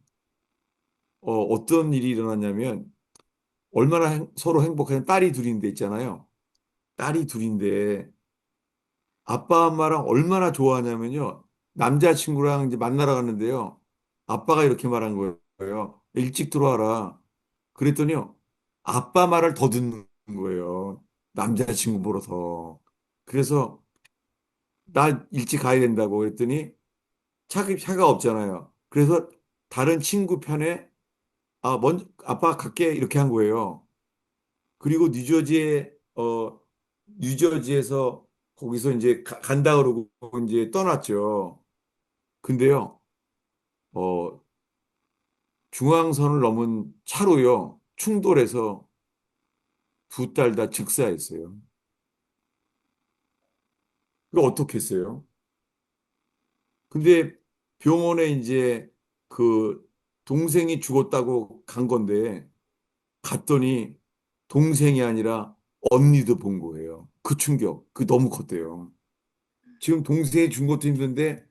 S1: 어떤 일이 일어났냐면, 얼마나 서로 행복한 딸이 둘인데 있잖아요. 딸이 둘인데, 아빠, 엄마랑 얼마나 좋아하냐면요. 남자친구랑 이제 만나러 갔는데요. 아빠가 이렇게 말한 거예요. 일찍 들어와라. 그랬더니요. 아빠 말을 더 듣는 거예요. 남자친구 보러 더. 그래서, 나 일찍 가야 된다고 그랬더니, 차가 없잖아요. 그래서 다른 친구 편에 먼저 아빠 갈게 이렇게 한 거예요. 그리고 뉴저지에서 거기서 이제 간다 그러고 이제 떠났죠. 근데요, 어, 중앙선을 넘은 차로요, 충돌해서 두 딸 다 즉사했어요. 이거 어떻게 했어요? 근데 병원에 이제 그 동생이 죽었다고 간 건데 갔더니 동생이 아니라 언니도 본 거예요. 그 충격, 그 너무 컸대요. 지금 동생이 준 것도 힘든데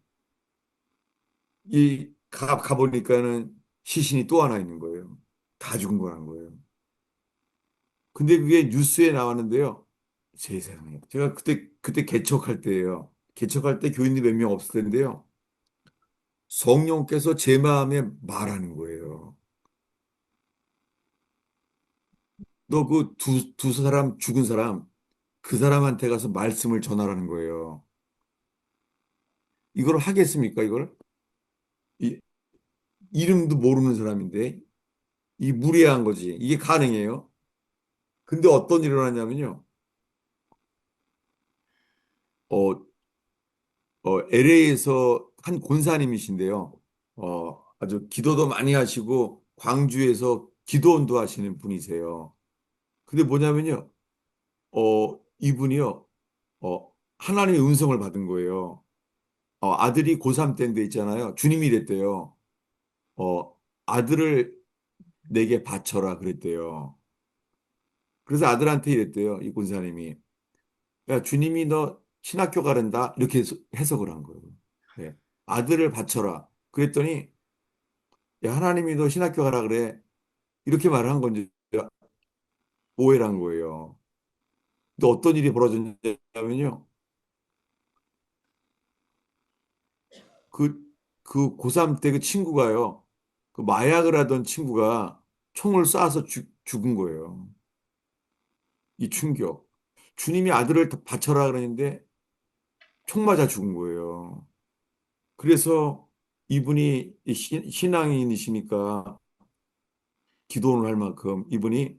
S1: 가보니까는 시신이 또 하나 있는 거예요. 다 죽은 거란 거예요. 근데 그게 뉴스에 나왔는데요. 세상에. 제가 그때 개척할 때예요. 개척할 때 교인이 몇 명 없을 텐데요. 성령께서 제 마음에 말하는 거예요. 너 그 두 사람 죽은 사람, 그 사람한테 가서 말씀을 전하라는 거예요. 이걸 하겠습니까, 이걸? 이, 이름도 모르는 사람인데, 이 무례한 거지. 이게 가능해요? 근데 어떤 일이 일어났냐면요. 어, LA에서 한 권사님이신데요. 아주 기도도 많이 하시고, 광주에서 기도원도 하시는 분이세요. 근데 뭐냐면요. 이분이요. 하나님의 음성을 받은 거예요. 아들이 고3 때인데 있잖아요. 주님이 이랬대요. 아들을 내게 바쳐라 그랬대요. 그래서 아들한테 이랬대요. 이 권사님이. 야, 주님이 너 신학교 가른다. 이렇게 해석을 한 거예요. 예. 아들을 바쳐라. 그랬더니, 야, 하나님이 너 신학교 가라 그래. 이렇게 말을 한 건지 오해를 한 거예요. 또 어떤 일이 벌어졌냐면요. 그, 그 고3 때 그 친구가요. 그 마약을 하던 친구가 총을 쏴서 죽은 거예요. 이 충격. 주님이 아들을 바쳐라 그러는데 총 맞아 죽은 거예요. 그래서 이분이 이 신앙인이시니까 기도를 할 만큼 이분이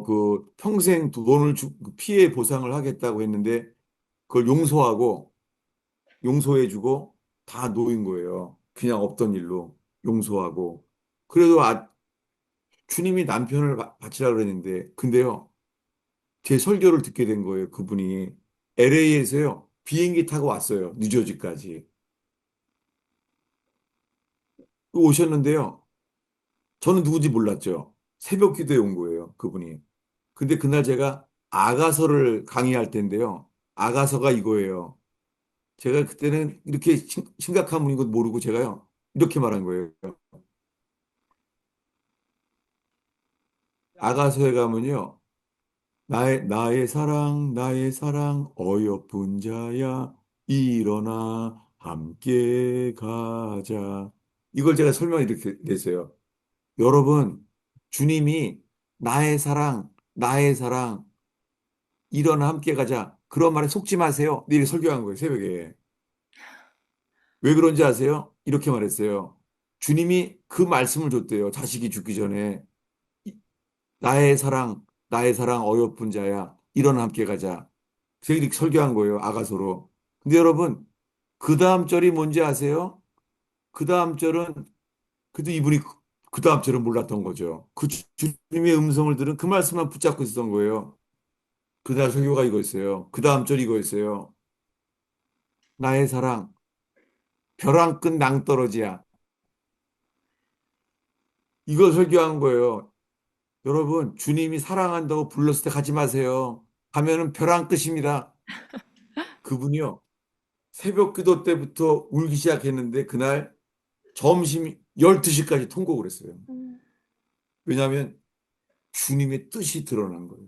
S1: 그 평생 돈을 그 피해 보상을 하겠다고 했는데 그걸 용서해주고 다 놓인 거예요. 그냥 없던 일로 용서하고. 그래도 주님이 남편을 바치라 그랬는데 근데요. 제 설교를 듣게 된 거예요. 그분이 LA에서요. 비행기 타고 왔어요. 뉴저지까지. 오셨는데요. 저는 누군지 몰랐죠. 새벽 기도에 온 거예요. 그분이. 근데 그날 제가 아가서를 강의할 텐데요. 아가서가 이거예요. 제가 그때는 이렇게 심각한 분인 것 모르고 제가요. 이렇게 말한 거예요. 아가서에 가면요. 나의 사랑, 어여쁜 자야, 일어나, 함께 가자. 이걸 제가 설명 이렇게 냈어요. 여러분, 주님이 나의 사랑, 일어나 함께 가자. 그런 말에 속지 마세요. 내일 설교한 거예요, 새벽에. 왜 그런지 아세요? 이렇게 말했어요. 주님이 그 말씀을 줬대요. 자식이 죽기 전에. 이- 나의 사랑 어여쁜 자야. 일어나 함께 가자. 제가 이렇게 설교한 거예요. 아가서로. 근데 여러분, 그 다음 절이 뭔지 아세요? 그 다음 절은, 그래도 이분이 그 다음 절은 몰랐던 거죠. 그 주님의 음성을 들은 그 말씀만 붙잡고 있었던 거예요. 그날 설교가 이거였어요. 그 다음 절이 이거였어요. 나의 사랑, 벼랑 끝 낭떠러지야. 이걸 설교한 거예요. 여러분, 주님이 사랑한다고 불렀을 때 가지 마세요. 가면은 벼랑 끝입니다. 그분이요. 새벽 기도 때부터 울기 시작했는데 그날 점심 12시까지 통곡을 했어요. 왜냐하면 주님의 뜻이 드러난 거예요.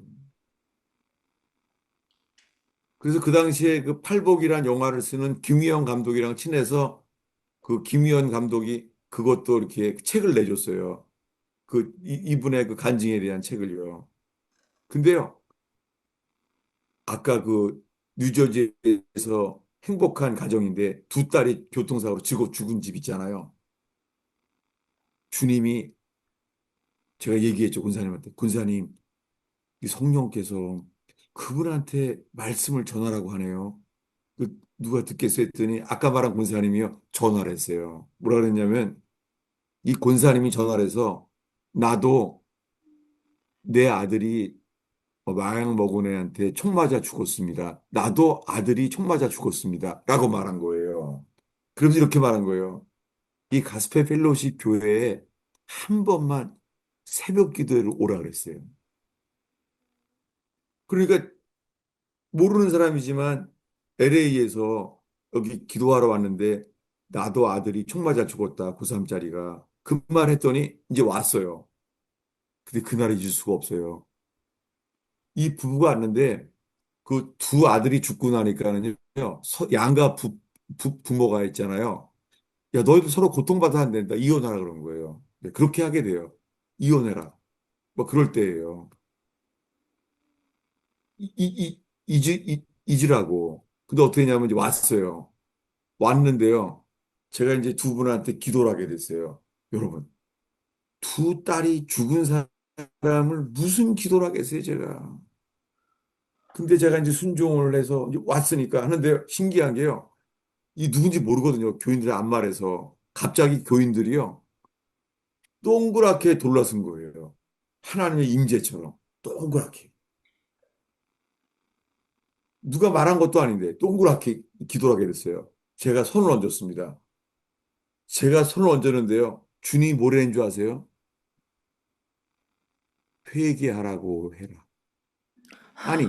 S1: 그래서 그 당시에 그 팔복이란 영화를 쓰는 김희영 감독이랑 친해서 그 김희연 감독이 그것도 이렇게 책을 내줬어요. 이분의 그 간증에 대한 책을요. 근데요, 아까 그 뉴저지에서 행복한 가정인데 두 딸이 교통사고로 죽은 집 있잖아요. 주님이 제가 얘기했죠, 군사님한테. 군사님, 이 성령께서 그분한테 말씀을 전하라고 하네요. 누가 듣겠어 했더니 아까 말한 군사님이요. 전화를 했어요. 뭐라 그랬냐면 이 군사님이 전화를 해서 나도 내 아들이 마약 먹은 애한테 총 맞아 죽었습니다. 나도 아들이 총 맞아 죽었습니다. 라고 말한 거예요. 그러면서 이렇게 말한 거예요. 이 가스페 펠로시 교회에 한 번만 새벽 기도회를 오라 그랬어요. 그러니까 모르는 사람이지만 LA에서 여기 기도하러 왔는데 나도 아들이 총 맞아 죽었다. 고3짜리가. 그 말 했더니 이제 왔어요. 근데 그날을 잊을 수가 없어요. 이 부부가 왔는데 그 두 아들이 죽고 나니까는요. 양가 부모가 있잖아요. 야, 너희도 서로 고통받아야 안 된다. 이혼하라 그런 거예요. 네, 그렇게 하게 돼요. 이혼해라. 뭐 그럴 때예요. 잊으라고. 근데 어떻게 했냐면 이제 왔어요. 왔는데요. 제가 이제 두 분한테 기도를 하게 됐어요. 여러분, 두 딸이 죽은 사람을 무슨 기도를 하겠어요, 제가. 근데 제가 이제 순종을 해서 이제 왔으니까 하는데 신기한 게요. 이 누군지 모르거든요. 교인들 안 말해서. 갑자기 교인들이요. 동그랗게 돌아선 거예요. 하나님의 임재처럼. 동그랗게. 누가 말한 것도 아닌데 동그랗게 기도를 하게 됐어요. 제가 손을 얹었습니다. 제가 손을 얹었는데요. 주님이 뭐라는 줄 아세요? 회개하라고 해라. 아니,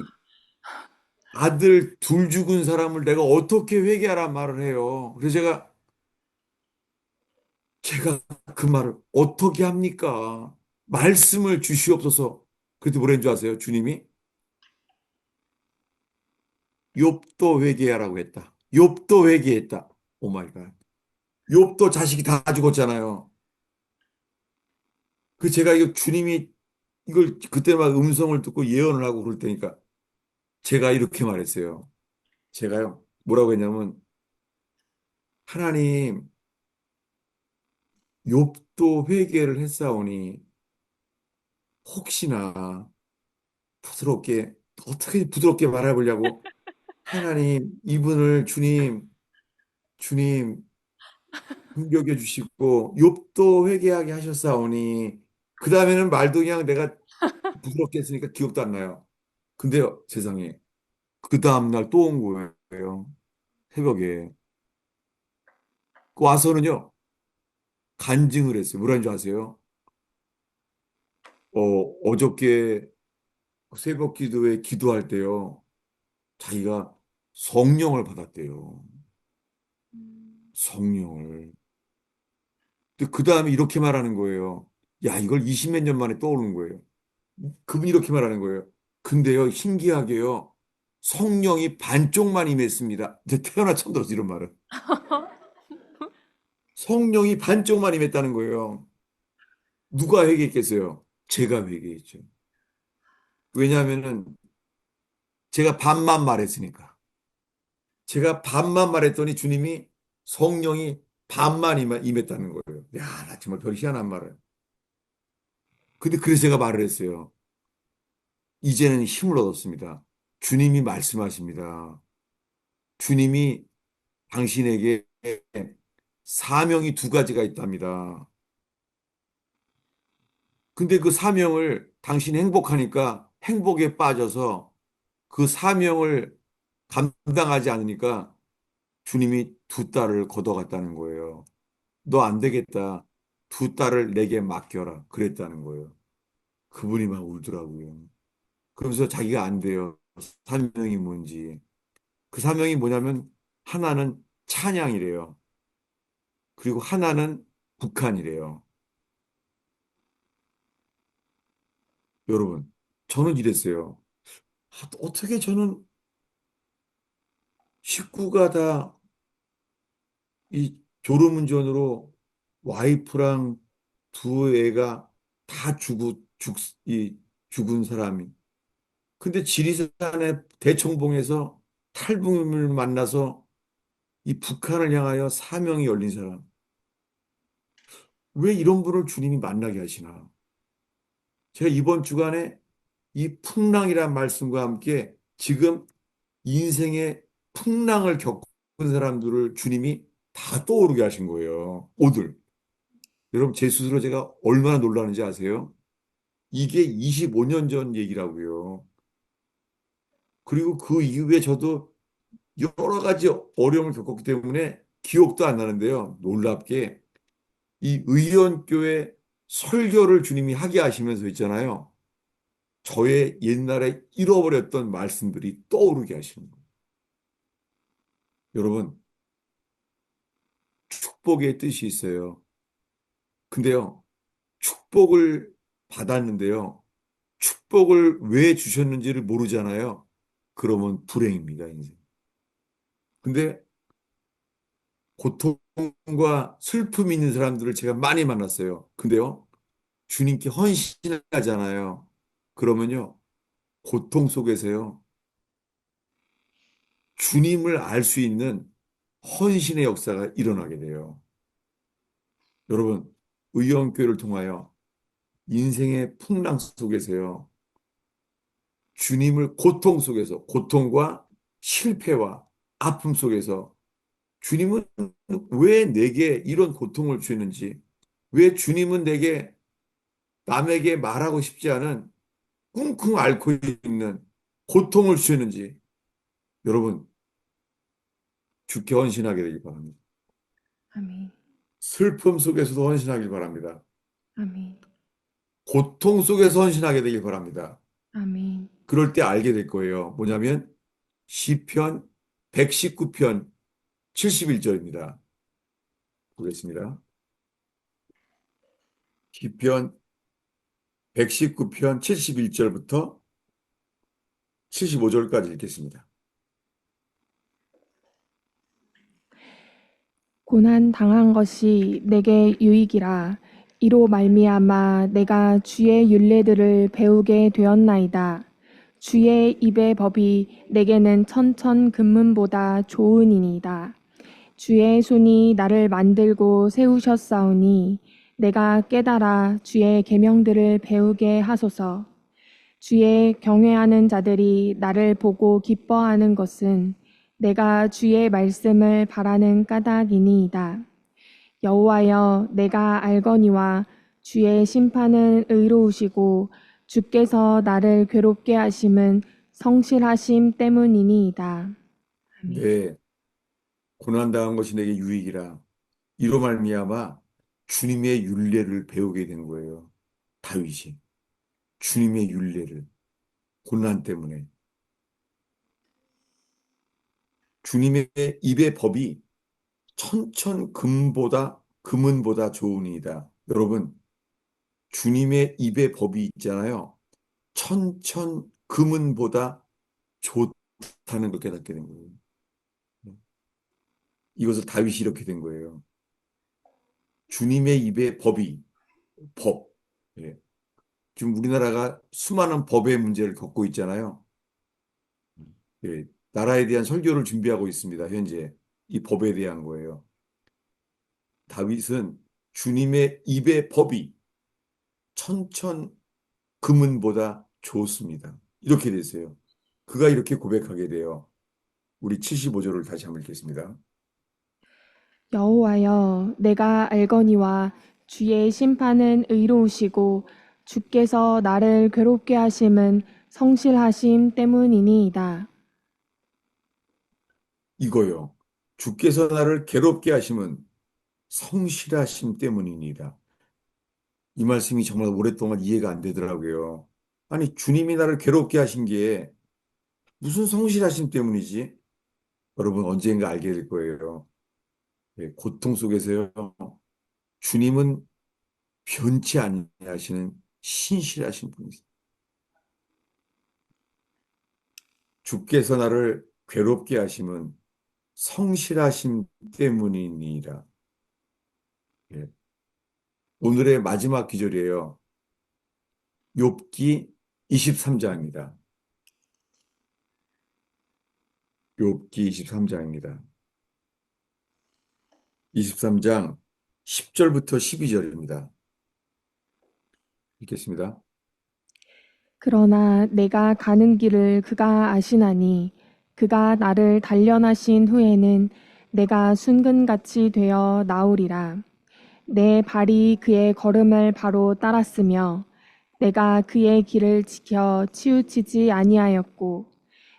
S1: 아들 둘 죽은 사람을 내가 어떻게 회개하란 말을 해요. 그래서 제가 그 말을 어떻게 합니까? 말씀을 주시옵소서. 그때 뭐라는 줄 아세요? 주님이 욥도 회개하라고 했다. 욥도 회개했다. 오 마이 갓. 욥도 자식이 다 죽었잖아요. 그 제가 이거 주님이 이걸 그때 막 음성을 듣고 예언을 하고 그럴 때니까 제가 이렇게 말했어요. 제가요. 뭐라고 했냐면 하나님 욥도 회개를 했사오니 혹시나 부드럽게 어떻게 부드럽게 말해보려고 하나님 이분을 주님 긍휼해 주시고 욥도 회개하게 하셨사오니 그 다음에는 말도 그냥 내가 부드럽게 했으니까 기억도 안 나요. 근데요 세상에 그 다음날 또 온 거예요. 새벽에 와서는요 간증을 했어요. 뭐라는 줄 아세요? 어저께 새벽 기도에 기도할 때요 자기가 성령을 받았대요. 성령을. 근데 그 다음에 이렇게 말하는 거예요. 야, 이걸 20몇 년 만에 떠오르는 거예요. 그분이 이렇게 말하는 거예요. 근데요, 신기하게요, 성령이 반쪽만 임했습니다. 이제 태어나 처음 들었어, 이런 말은. 성령이 반쪽만 임했다는 거예요. 누가 회개했겠어요? 제가 회개했죠. 왜냐하면은 제가 반만 말했으니까. 제가 반만 말했더니 주님이 성령이 반만 임했다는 거예요. 야, 나 정말 별 희한한 말을. 근데 그래서 제가 말을 했어요. 이제는 힘을 얻었습니다. 주님이 말씀하십니다. 주님이 당신에게 사명이 두 가지가 있답니다. 근데 그 사명을 당신이 행복하니까 행복에 빠져서 그 사명을 감당하지 않으니까 주님이 두 딸을 걷어갔다는 거예요. 너 안 되겠다. 두 딸을 내게 맡겨라. 그랬다는 거예요. 그분이 막 울더라고요. 그러면서 자기가 안 돼요. 사명이 뭔지. 그 사명이 뭐냐면 하나는 찬양이래요. 그리고 하나는 북한이래요. 여러분, 저는 이랬어요. 어떻게 저는 식구가 다 이 졸음운전으로 와이프랑 두 애가 다 죽은 사람이. 근데 지리산의 대청봉에서 탈북민을 만나서 이 북한을 향하여 사명이 열린 사람. 왜 이런 분을 주님이 만나게 하시나? 제가 이번 주간에 이 풍랑이란 말씀과 함께 지금 인생의 풍랑을 겪은 사람들을 주님이 다 떠오르게 하신 거예요. 오늘. 여러분, 제 스스로 제가 얼마나 놀라는지 아세요? 이게 25년 전 얘기라고요. 그리고 그 이후에 저도 여러 가지 어려움을 겪었기 때문에 기억도 안 나는데요. 놀랍게 이 의원교회 설교를 주님이 하게 하시면서 있잖아요. 저의 옛날에 잃어버렸던 말씀들이 떠오르게 하시는 거예요. 여러분, 축복의 뜻이 있어요. 근데요, 축복을 받았는데요. 축복을 왜 주셨는지를 모르잖아요. 그러면 불행입니다, 인생. 근데 고통과 슬픔이 있는 사람들을 제가 많이 만났어요. 근데요, 주님께 헌신하잖아요. 그러면요, 고통 속에서요, 주님을 알 수 있는 헌신의 역사가 일어나게 돼요. 여러분, 의원교회를 통하여 인생의 풍랑 속에서요, 주님을 고통 속에서, 고통과 실패와 아픔 속에서 주님은 왜 내게 이런 고통을 주는지, 왜 주님은 내게 남에게 말하고 싶지 않은 끙끙 앓고 있는 고통을 주셨는지, 여러분, 주께 헌신하게 되길 바랍니다.
S2: 아멘.
S1: 슬픔 속에서도 헌신하길 바랍니다.
S2: 아멘.
S1: 고통 속에서 헌신하게 되길 바랍니다.
S2: 아멘.
S1: 그럴 때 알게 될 거예요. 뭐냐면 시편 119편 71절입니다. 보겠습니다. 시편 119편 71절부터 75절까지 읽겠습니다.
S2: 고난 당한 것이 내게 유익이라. 이로 말미암아 내가 주의 율례들을 배우게 되었나이다. 주의 입의 법이 내게는 천천금문보다 좋으니이다. 주의 손이 나를 만들고 세우셨사오니 내가 깨달아 주의 계명들을 배우게 하소서. 주의 경외하는 자들이 나를 보고 기뻐하는 것은 내가 주의 말씀을 바라는 까닭이니이다. 여호와여, 내가 알거니와 주의 심판은 의로우시고 주께서 나를 괴롭게 하심은 성실하심 때문이니이다. 아멘.
S1: 네, 고난당한 것이 내게 유익이라. 이로 말미암아 주님의 율례를 배우게 된 거예요. 다윗이 주님의 율례를 고난 때문에 주님의 입의 법이 금은보다 좋으니이다. 여러분, 주님의 입의 법이 있잖아요. 금은보다 좋다는 걸 깨닫게 된 거예요. 이것을 다윗이 이렇게 된 거예요. 주님의 입의 법이 법. 예. 지금 우리나라가 수많은 법의 문제를 겪고 있잖아요. 예. 나라에 대한 설교를 준비하고 있습니다. 현재 이 법에 대한 거예요. 다윗은 주님의 입의 법이 천천 금은보다 좋습니다. 이렇게 됐어요. 그가 이렇게 고백하게 돼요. 우리 75절을 다시 한번 읽겠습니다.
S2: 여호와여, 내가 알거니와 주의 심판은 의로우시고 주께서 나를 괴롭게 하심은 성실하심 때문이니이다.
S1: 이거요. 주께서 나를 괴롭게 하심은 성실하심 때문이니라. 이 말씀이 정말 오랫동안 이해가 안 되더라고요. 아니, 주님이 나를 괴롭게 하신 게 무슨 성실하심 때문이지? 여러분 언젠가 알게 될 거예요. 예, 고통 속에서요. 주님은 변치 아니하시는 신실하신 분이세요. 주께서 나를 괴롭게 하심은 성실하심 때문이니라. 예, 오늘의 마지막 기절이에요. 욥기 23장입니다. 욥기 23장입니다. 23장 10절부터 12절입니다. 읽겠습니다.
S2: 그러나 내가 가는 길을 그가 아시나니 그가 나를 단련하신 후에는 내가 순금같이 되어 나오리라. 내 발이 그의 걸음을 바로 따랐으며 내가 그의 길을 지켜 치우치지 아니하였고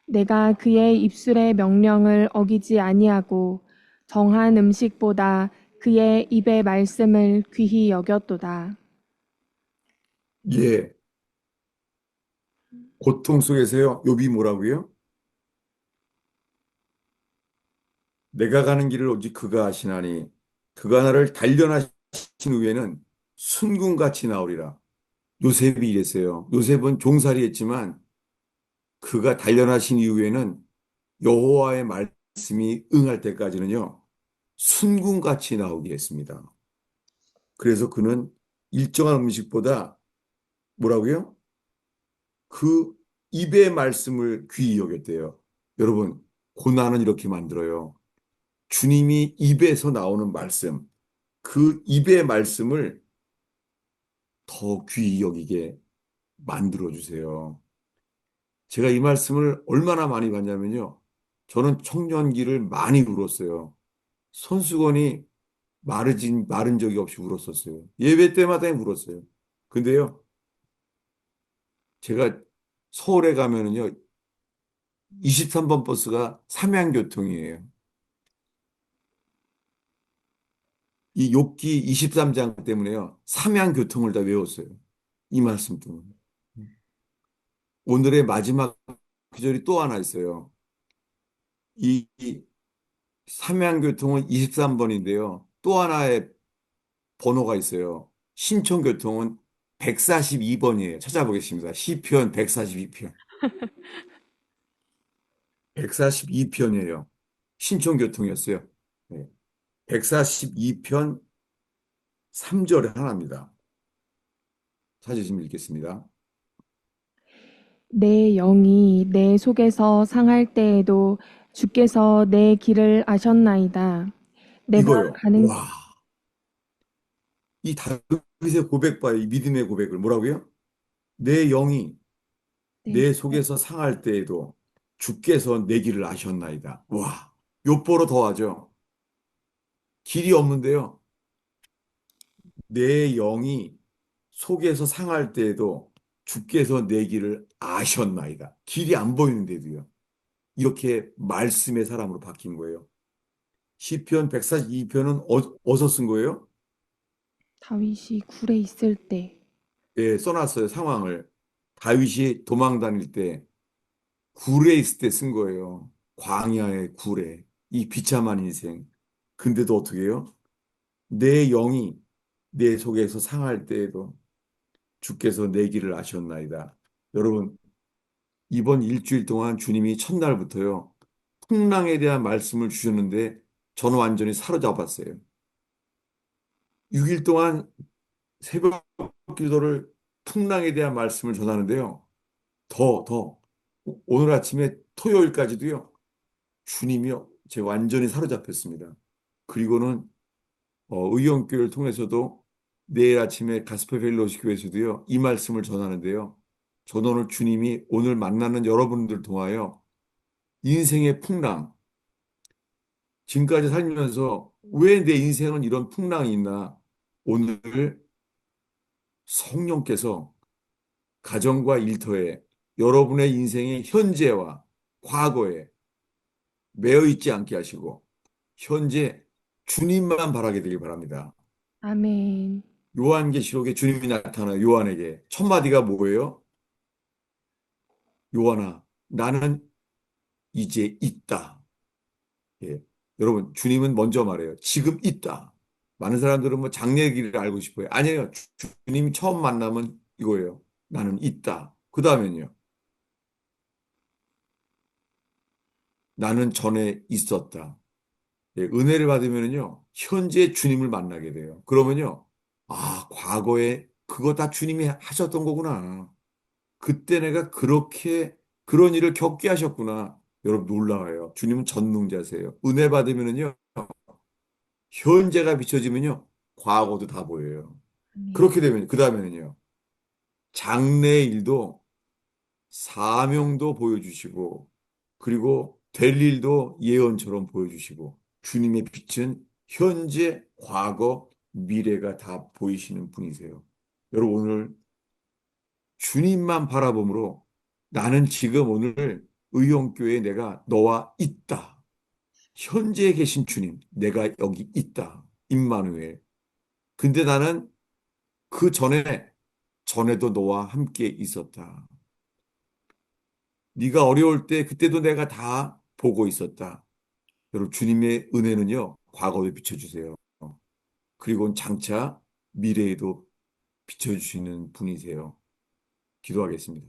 S2: 내가 그의 입술의 명령을 어기지 아니하고 정한 음식보다 그의 입의 말씀을 귀히 여겼도다.
S1: 예, 고통 속에서요. 욥이 뭐라고요? 내가 가는 길을 오직 그가 아시나니 그가 나를 단련하신 후에는 순금같이 나오리라. 요셉이 이랬어요. 요셉은 종살이 했지만 그가 단련하신 이후에는 여호와의 말씀이 응할 때까지는요. 순금같이 나오게 했습니다. 그래서 그는 일정한 음식보다 뭐라고요? 그 입의 말씀을 귀히 여겼대요. 여러분, 고난은 이렇게 만들어요. 주님이 입에서 나오는 말씀, 그 입의 말씀을 더 귀히 여기게 만들어 주세요. 제가 이 말씀을 얼마나 많이 받냐면요. 저는 청년기를 많이 울었어요. 손수건이 마른 적이 없이 울었었어요. 예배 때마다 울었어요. 근데요, 제가 서울에 가면은요, 23번 버스가 삼양교통이에요. 이 욥기 23장 때문에요, 삼양교통을 다 외웠어요. 이 말씀 때문에. 오늘의 마지막 구절이 또 하나 있어요. 이 삼양교통은 23번인데요. 또 하나의 번호가 있어요. 신촌교통은 142번이에요. 찾아보겠습니다. 시편 142편. 142편이에요. 신촌교통이었어요. 네. 142편 3절에 하나입니다. 찾으시면 읽겠습니다.
S2: 내 영이 내 속에서 상할 때에도 주께서 내 길을 아셨나이다. 내가
S1: 이거요.
S2: 가는
S1: 와, 이 다윗의 고백 봐요. 이 믿음의 고백을 뭐라고요? 내 영이
S2: 내
S1: 내 속에서 상할 때에도 주께서 내 길을 아셨나이다. 와, 요보로 더하죠. 길이 없는데요. 내 영이 속에서 상할 때에도 주께서 내 길을 아셨나이다. 길이 안 보이는데도요. 이렇게 말씀의 사람으로 바뀐 거예요. 시편 142편은 어디서 쓴 거예요?
S2: 다윗이 굴에 있을 때
S1: 예, 써놨어요. 상황을. 다윗이 도망 다닐 때 굴에 있을 때 쓴 거예요. 광야의 굴에. 이 비참한 인생. 근데도 어떻게 해요? 내 영이 내 속에서 상할 때에도 주께서 내 길을 아셨나이다. 여러분, 이번 일주일 동안 주님이 첫날부터요. 풍랑에 대한 말씀을 주셨는데 저는 완전히 사로잡았어요. 6일 동안 새벽 기도를 풍랑에 대한 말씀을 전하는데요. 더 오늘 아침에 토요일까지도요. 주님이요. 제가 완전히 사로잡혔습니다. 그리고는 의원교회를 통해서도 내일 아침에 가스펠 펠로시 교회에서도요. 이 말씀을 전하는데요. 저는 오늘 주님이 오늘 만나는 여러분들 통하여 인생의 풍랑, 지금까지 살면서 왜 내 인생은 이런 풍랑이 있나? 오늘 성령께서 가정과 일터에 여러분의 인생의 현재와 과거에 매여 있지 않게 하시고 현재 주님만 바라게 되길 바랍니다.
S2: 아멘.
S1: 요한계시록에 주님이 나타나 요한에게 첫 마디가 뭐예요? 요한아, 나는 이제 있다. 예. 여러분, 주님은 먼저 말해요. 지금 있다. 많은 사람들은 뭐 장래 길을 알고 싶어요. 아니에요. 주님이 처음 만나면 이거예요. 나는 있다. 그 다음엔요. 나는 전에 있었다. 예, 은혜를 받으면요. 현재 주님을 만나게 돼요. 그러면요. 아, 과거에 그거 다 주님이 하셨던 거구나. 그때 내가 그렇게 그런 일을 겪게 하셨구나. 여러분 놀라워요. 주님은 전능자세요. 은혜 받으면요. 현재가 비춰지면요. 과거도 다 보여요.
S2: 아멘.
S1: 그렇게 되면 그 다음에는요. 장래의 일도 사명도 보여주시고 그리고 될 일도 예언처럼 보여주시고 주님의 빛은 현재, 과거, 미래가 다 보이시는 분이세요. 여러분 오늘 주님만 바라봄으로 나는 지금 오늘 의용교회에 내가 너와 있다. 현재에 계신 주님, 내가 여기 있다. 임마누엘. 근데 나는 그 전에도 너와 함께 있었다. 네가 어려울 때 그때도 내가 다 보고 있었다. 여러분, 주님의 은혜는요, 과거도 비춰주세요. 그리고 장차 미래에도 비춰주시는 분이세요. 기도하겠습니다.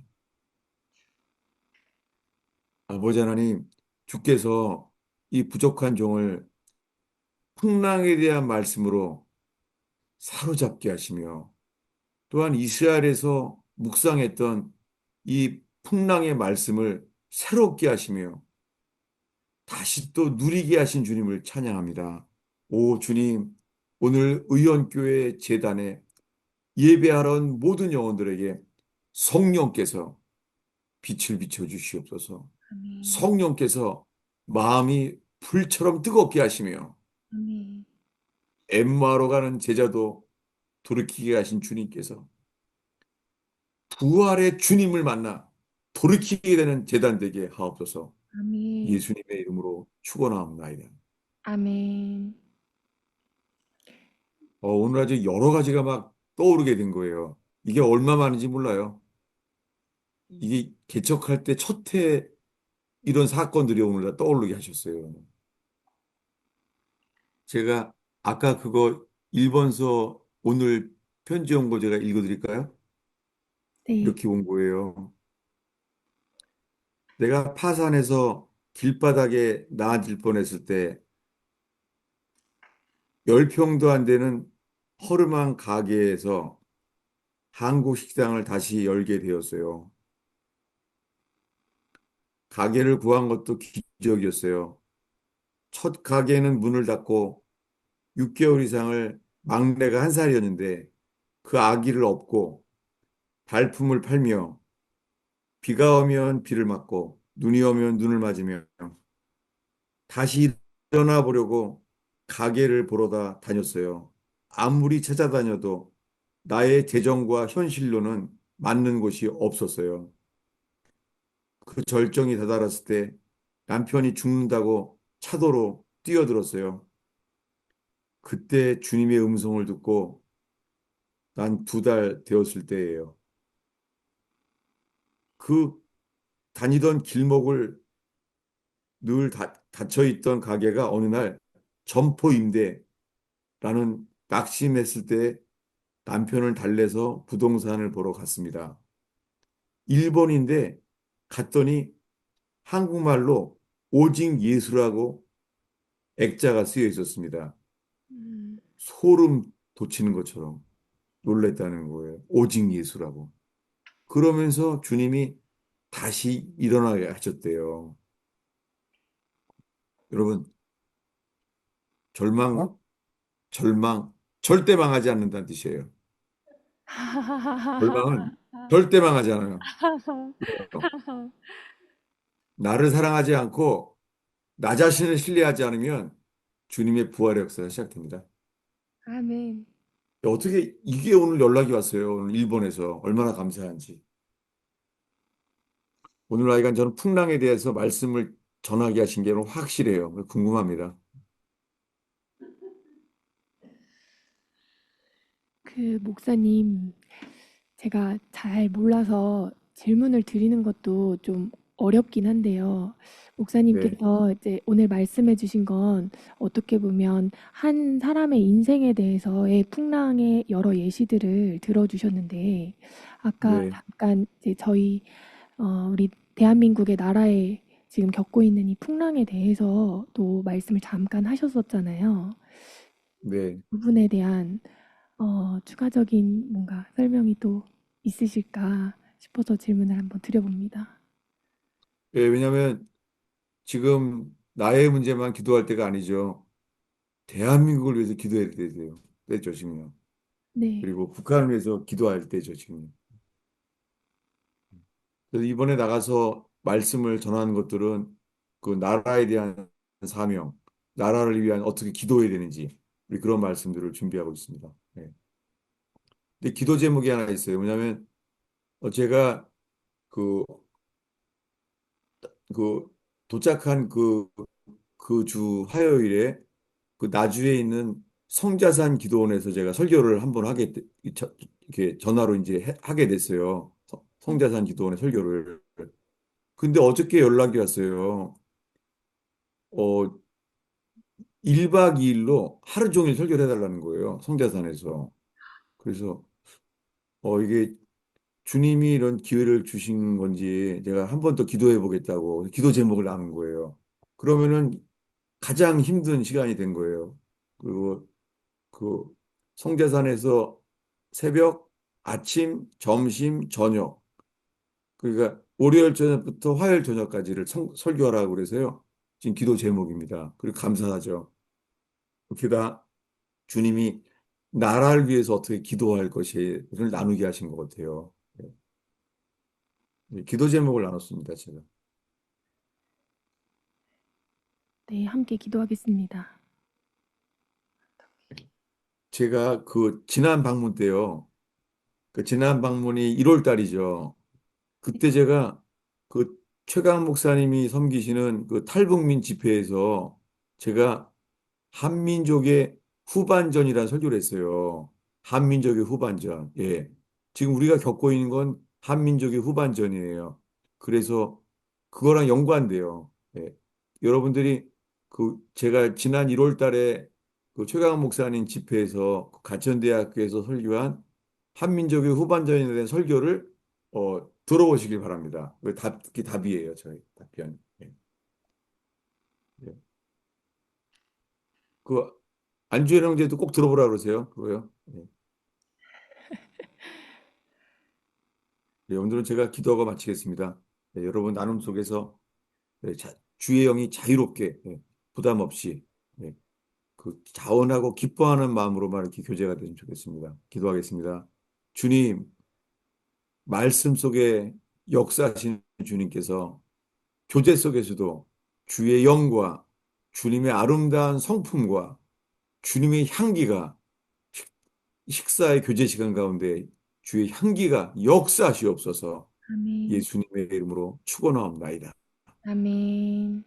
S1: 아버지 하나님, 주께서 이 부족한 종을 풍랑에 대한 말씀으로 사로잡게 하시며, 또한 이스라엘에서 묵상했던 이 풍랑의 말씀을 새롭게 하시며, 다시 또 누리게 하신 주님을 찬양합니다. 오 주님, 오늘 의원교회 재단에 예배하러 온 모든 영혼들에게 성령께서 빛을 비춰 주시옵소서.
S2: 아멘.
S1: 성령께서 마음이 불처럼 뜨겁게 하시며
S2: 아멘.
S1: 엠마오로 가는 제자도 돌이키게 하신 주님께서 부활의 주님을 만나 돌이키게 되는 재단 되게 하옵소서.
S2: 아멘.
S1: 예수님의 이름으로 축원하옵나이다.
S2: 아멘.
S1: 오늘 아주 여러 가지가 막 떠오르게 된 거예요. 이게 얼마 만인지 몰라요. 이게 개척할 때 첫 해 이런 사건들이 오늘 다 떠오르게 하셨어요. 제가 아까 그거 일본서 오늘 편지 온 거 제가 읽어드릴까요?
S2: 네.
S1: 이렇게 온 거예요. 내가 파산해서 길바닥에 나앉을 뻔했을 때 10평도 안 되는 허름한 가게에서 한국 식당을 다시 열게 되었어요. 가게를 구한 것도 기적이었어요. 첫 가게는 문을 닫고 6개월 이상을 막내가 한 살이었는데 그 아기를 업고 발품을 팔며 비가 오면 비를 맞고 눈이 오면 눈을 맞으며 다시 일어나 보려고 가게를 보러다 다녔어요. 아무리 찾아다녀도 나의 재정과 현실로는 맞는 곳이 없었어요. 그 절정이 다다랐을 때 남편이 죽는다고 차도로 뛰어들었어요. 그때 주님의 음성을 듣고 난 2달 되었을 때예요. 그 다니던 길목을 늘 닫혀 있던 가게가 어느 날 점포 임대라는 낙심했을 때 남편을 달래서 부동산을 보러 갔습니다. 일본인데 갔더니 한국말로 오직 예수라고 액자가 쓰여 있었습니다.
S2: 음.
S1: 소름 돋치는 것처럼 놀랬다는 거예요. 오직 예수라고. 그러면서 주님이 다시 일어나게 하셨대요. 여러분, 절망, 절망, 절대 망하지 않는다는 뜻이에요. 절망은 절대 망하지 않아요. 왜요? 나를 사랑하지 않고 나 자신을 신뢰하지 않으면 주님의 부활의 역사가 시작됩니다.
S2: 아멘.
S1: 어떻게 이게 오늘 연락이 왔어요. 오늘 일본에서 얼마나 감사한지. 오늘 하여간 저는 풍랑에 대해서 말씀을 전하게 하신 게 확실해요. 궁금합니다.
S2: 그 목사님, 제가 잘 몰라서 질문을 드리는 것도 좀 어렵긴 한데요.
S1: 네,
S2: 목사님께서 이제 오늘 말씀해 주신 건 어떻게 보면 한 사람의 인생에 대해서의 풍랑의 여러 예시들을 들어주셨는데, 아까
S1: 네,
S2: 잠깐 이제 우리 대한민국의 나라에 지금 겪고 있는 이 풍랑에 대해서 또 말씀을 잠깐 하셨었잖아요.
S1: 네.
S2: 부분에 대한 추가적인 뭔가 설명이 또 있으실까 싶어서 질문을 한번 드려봅니다.
S1: 예, 왜냐하면 지금 나의 문제만 기도할 때가 아니죠. 대한민국을 위해서 기도해야 되죠. 때죠, 지금요.
S2: 네.
S1: 그리고 북한을 위해서 기도할 때죠, 지금. 그래서 이번에 나가서 말씀을 전하는 것들은 그 나라에 대한 사명, 나라를 위한 어떻게 기도해야 되는지 우리 그런 말씀들을 준비하고 있습니다. 네. 근데 기도 제목이 하나 있어요. 뭐냐면 제가 그, 그 도착한 그 주 화요일에 그 나주에 있는 성자산 기도원에서 제가 설교를 한번 이렇게 전화로 이제 하게 됐어요. 성자산 기도원의 설교를. 근데 어저께 연락이 왔어요. 어, 1박 2일로 하루 종일 설교를 해달라는 거예요. 성자산에서. 그래서 이게 주님이 이런 기회를 주신 건지 제가 한 번 더 기도해 보겠다고 기도 제목을 나눈 거예요. 그러면은 가장 힘든 시간이 된 거예요. 그리고 그 성자산에서 새벽, 아침, 점심, 저녁. 그러니까 월요일 저녁부터 화요일 저녁까지를 설교하라고 그래서요. 지금 기도 제목입니다. 그리고 감사하죠. 게다가 주님이 나라를 위해서 어떻게 기도할 것을 나누게 하신 것 같아요. 기도 제목을 나눴습니다, 제가.
S2: 네, 함께 기도하겠습니다.
S1: 제가 그 지난 방문 때요. 그 지난 방문이 1월 달이죠. 그때 제가 그 최강 목사님이 섬기시는 그 탈북민 집회에서 제가 한민족의 후반전이라는 설교를 했어요. 한민족의 후반전. 예. 지금 우리가 겪고 있는 건 한민족의 후반전이에요. 그래서 그거랑 연관돼요. 예. 여러분들이 그 제가 지난 1월 달에 그 최강원 목사님 집회에서 그 가천대학교에서 설교한 한민족의 후반전에 대한 설교를 들어보시길 바랍니다. 그게 답이에요, 저희 답변. 예. 예. 그 안주현 형제도 꼭 들어보라 그러세요. 그거요. 예. 네, 오늘은 제가 기도하고 마치겠습니다. 네, 여러분 나눔 속에서 주의 영이 자유롭게 부담 없이 그 자원하고 기뻐하는 마음으로만 이렇게 교제가 됐으면 좋겠습니다. 기도하겠습니다. 주님, 말씀 속에 역사하신 주님께서 교제 속에서도 주의 영과 주님의 아름다운 성품과 주님의 향기가 식사의 교제 시간 가운데 주의 향기가 역사하시옵소서.
S2: 아멘.
S1: 예수님의 이름으로 축원하옵나이다.
S2: 아멘.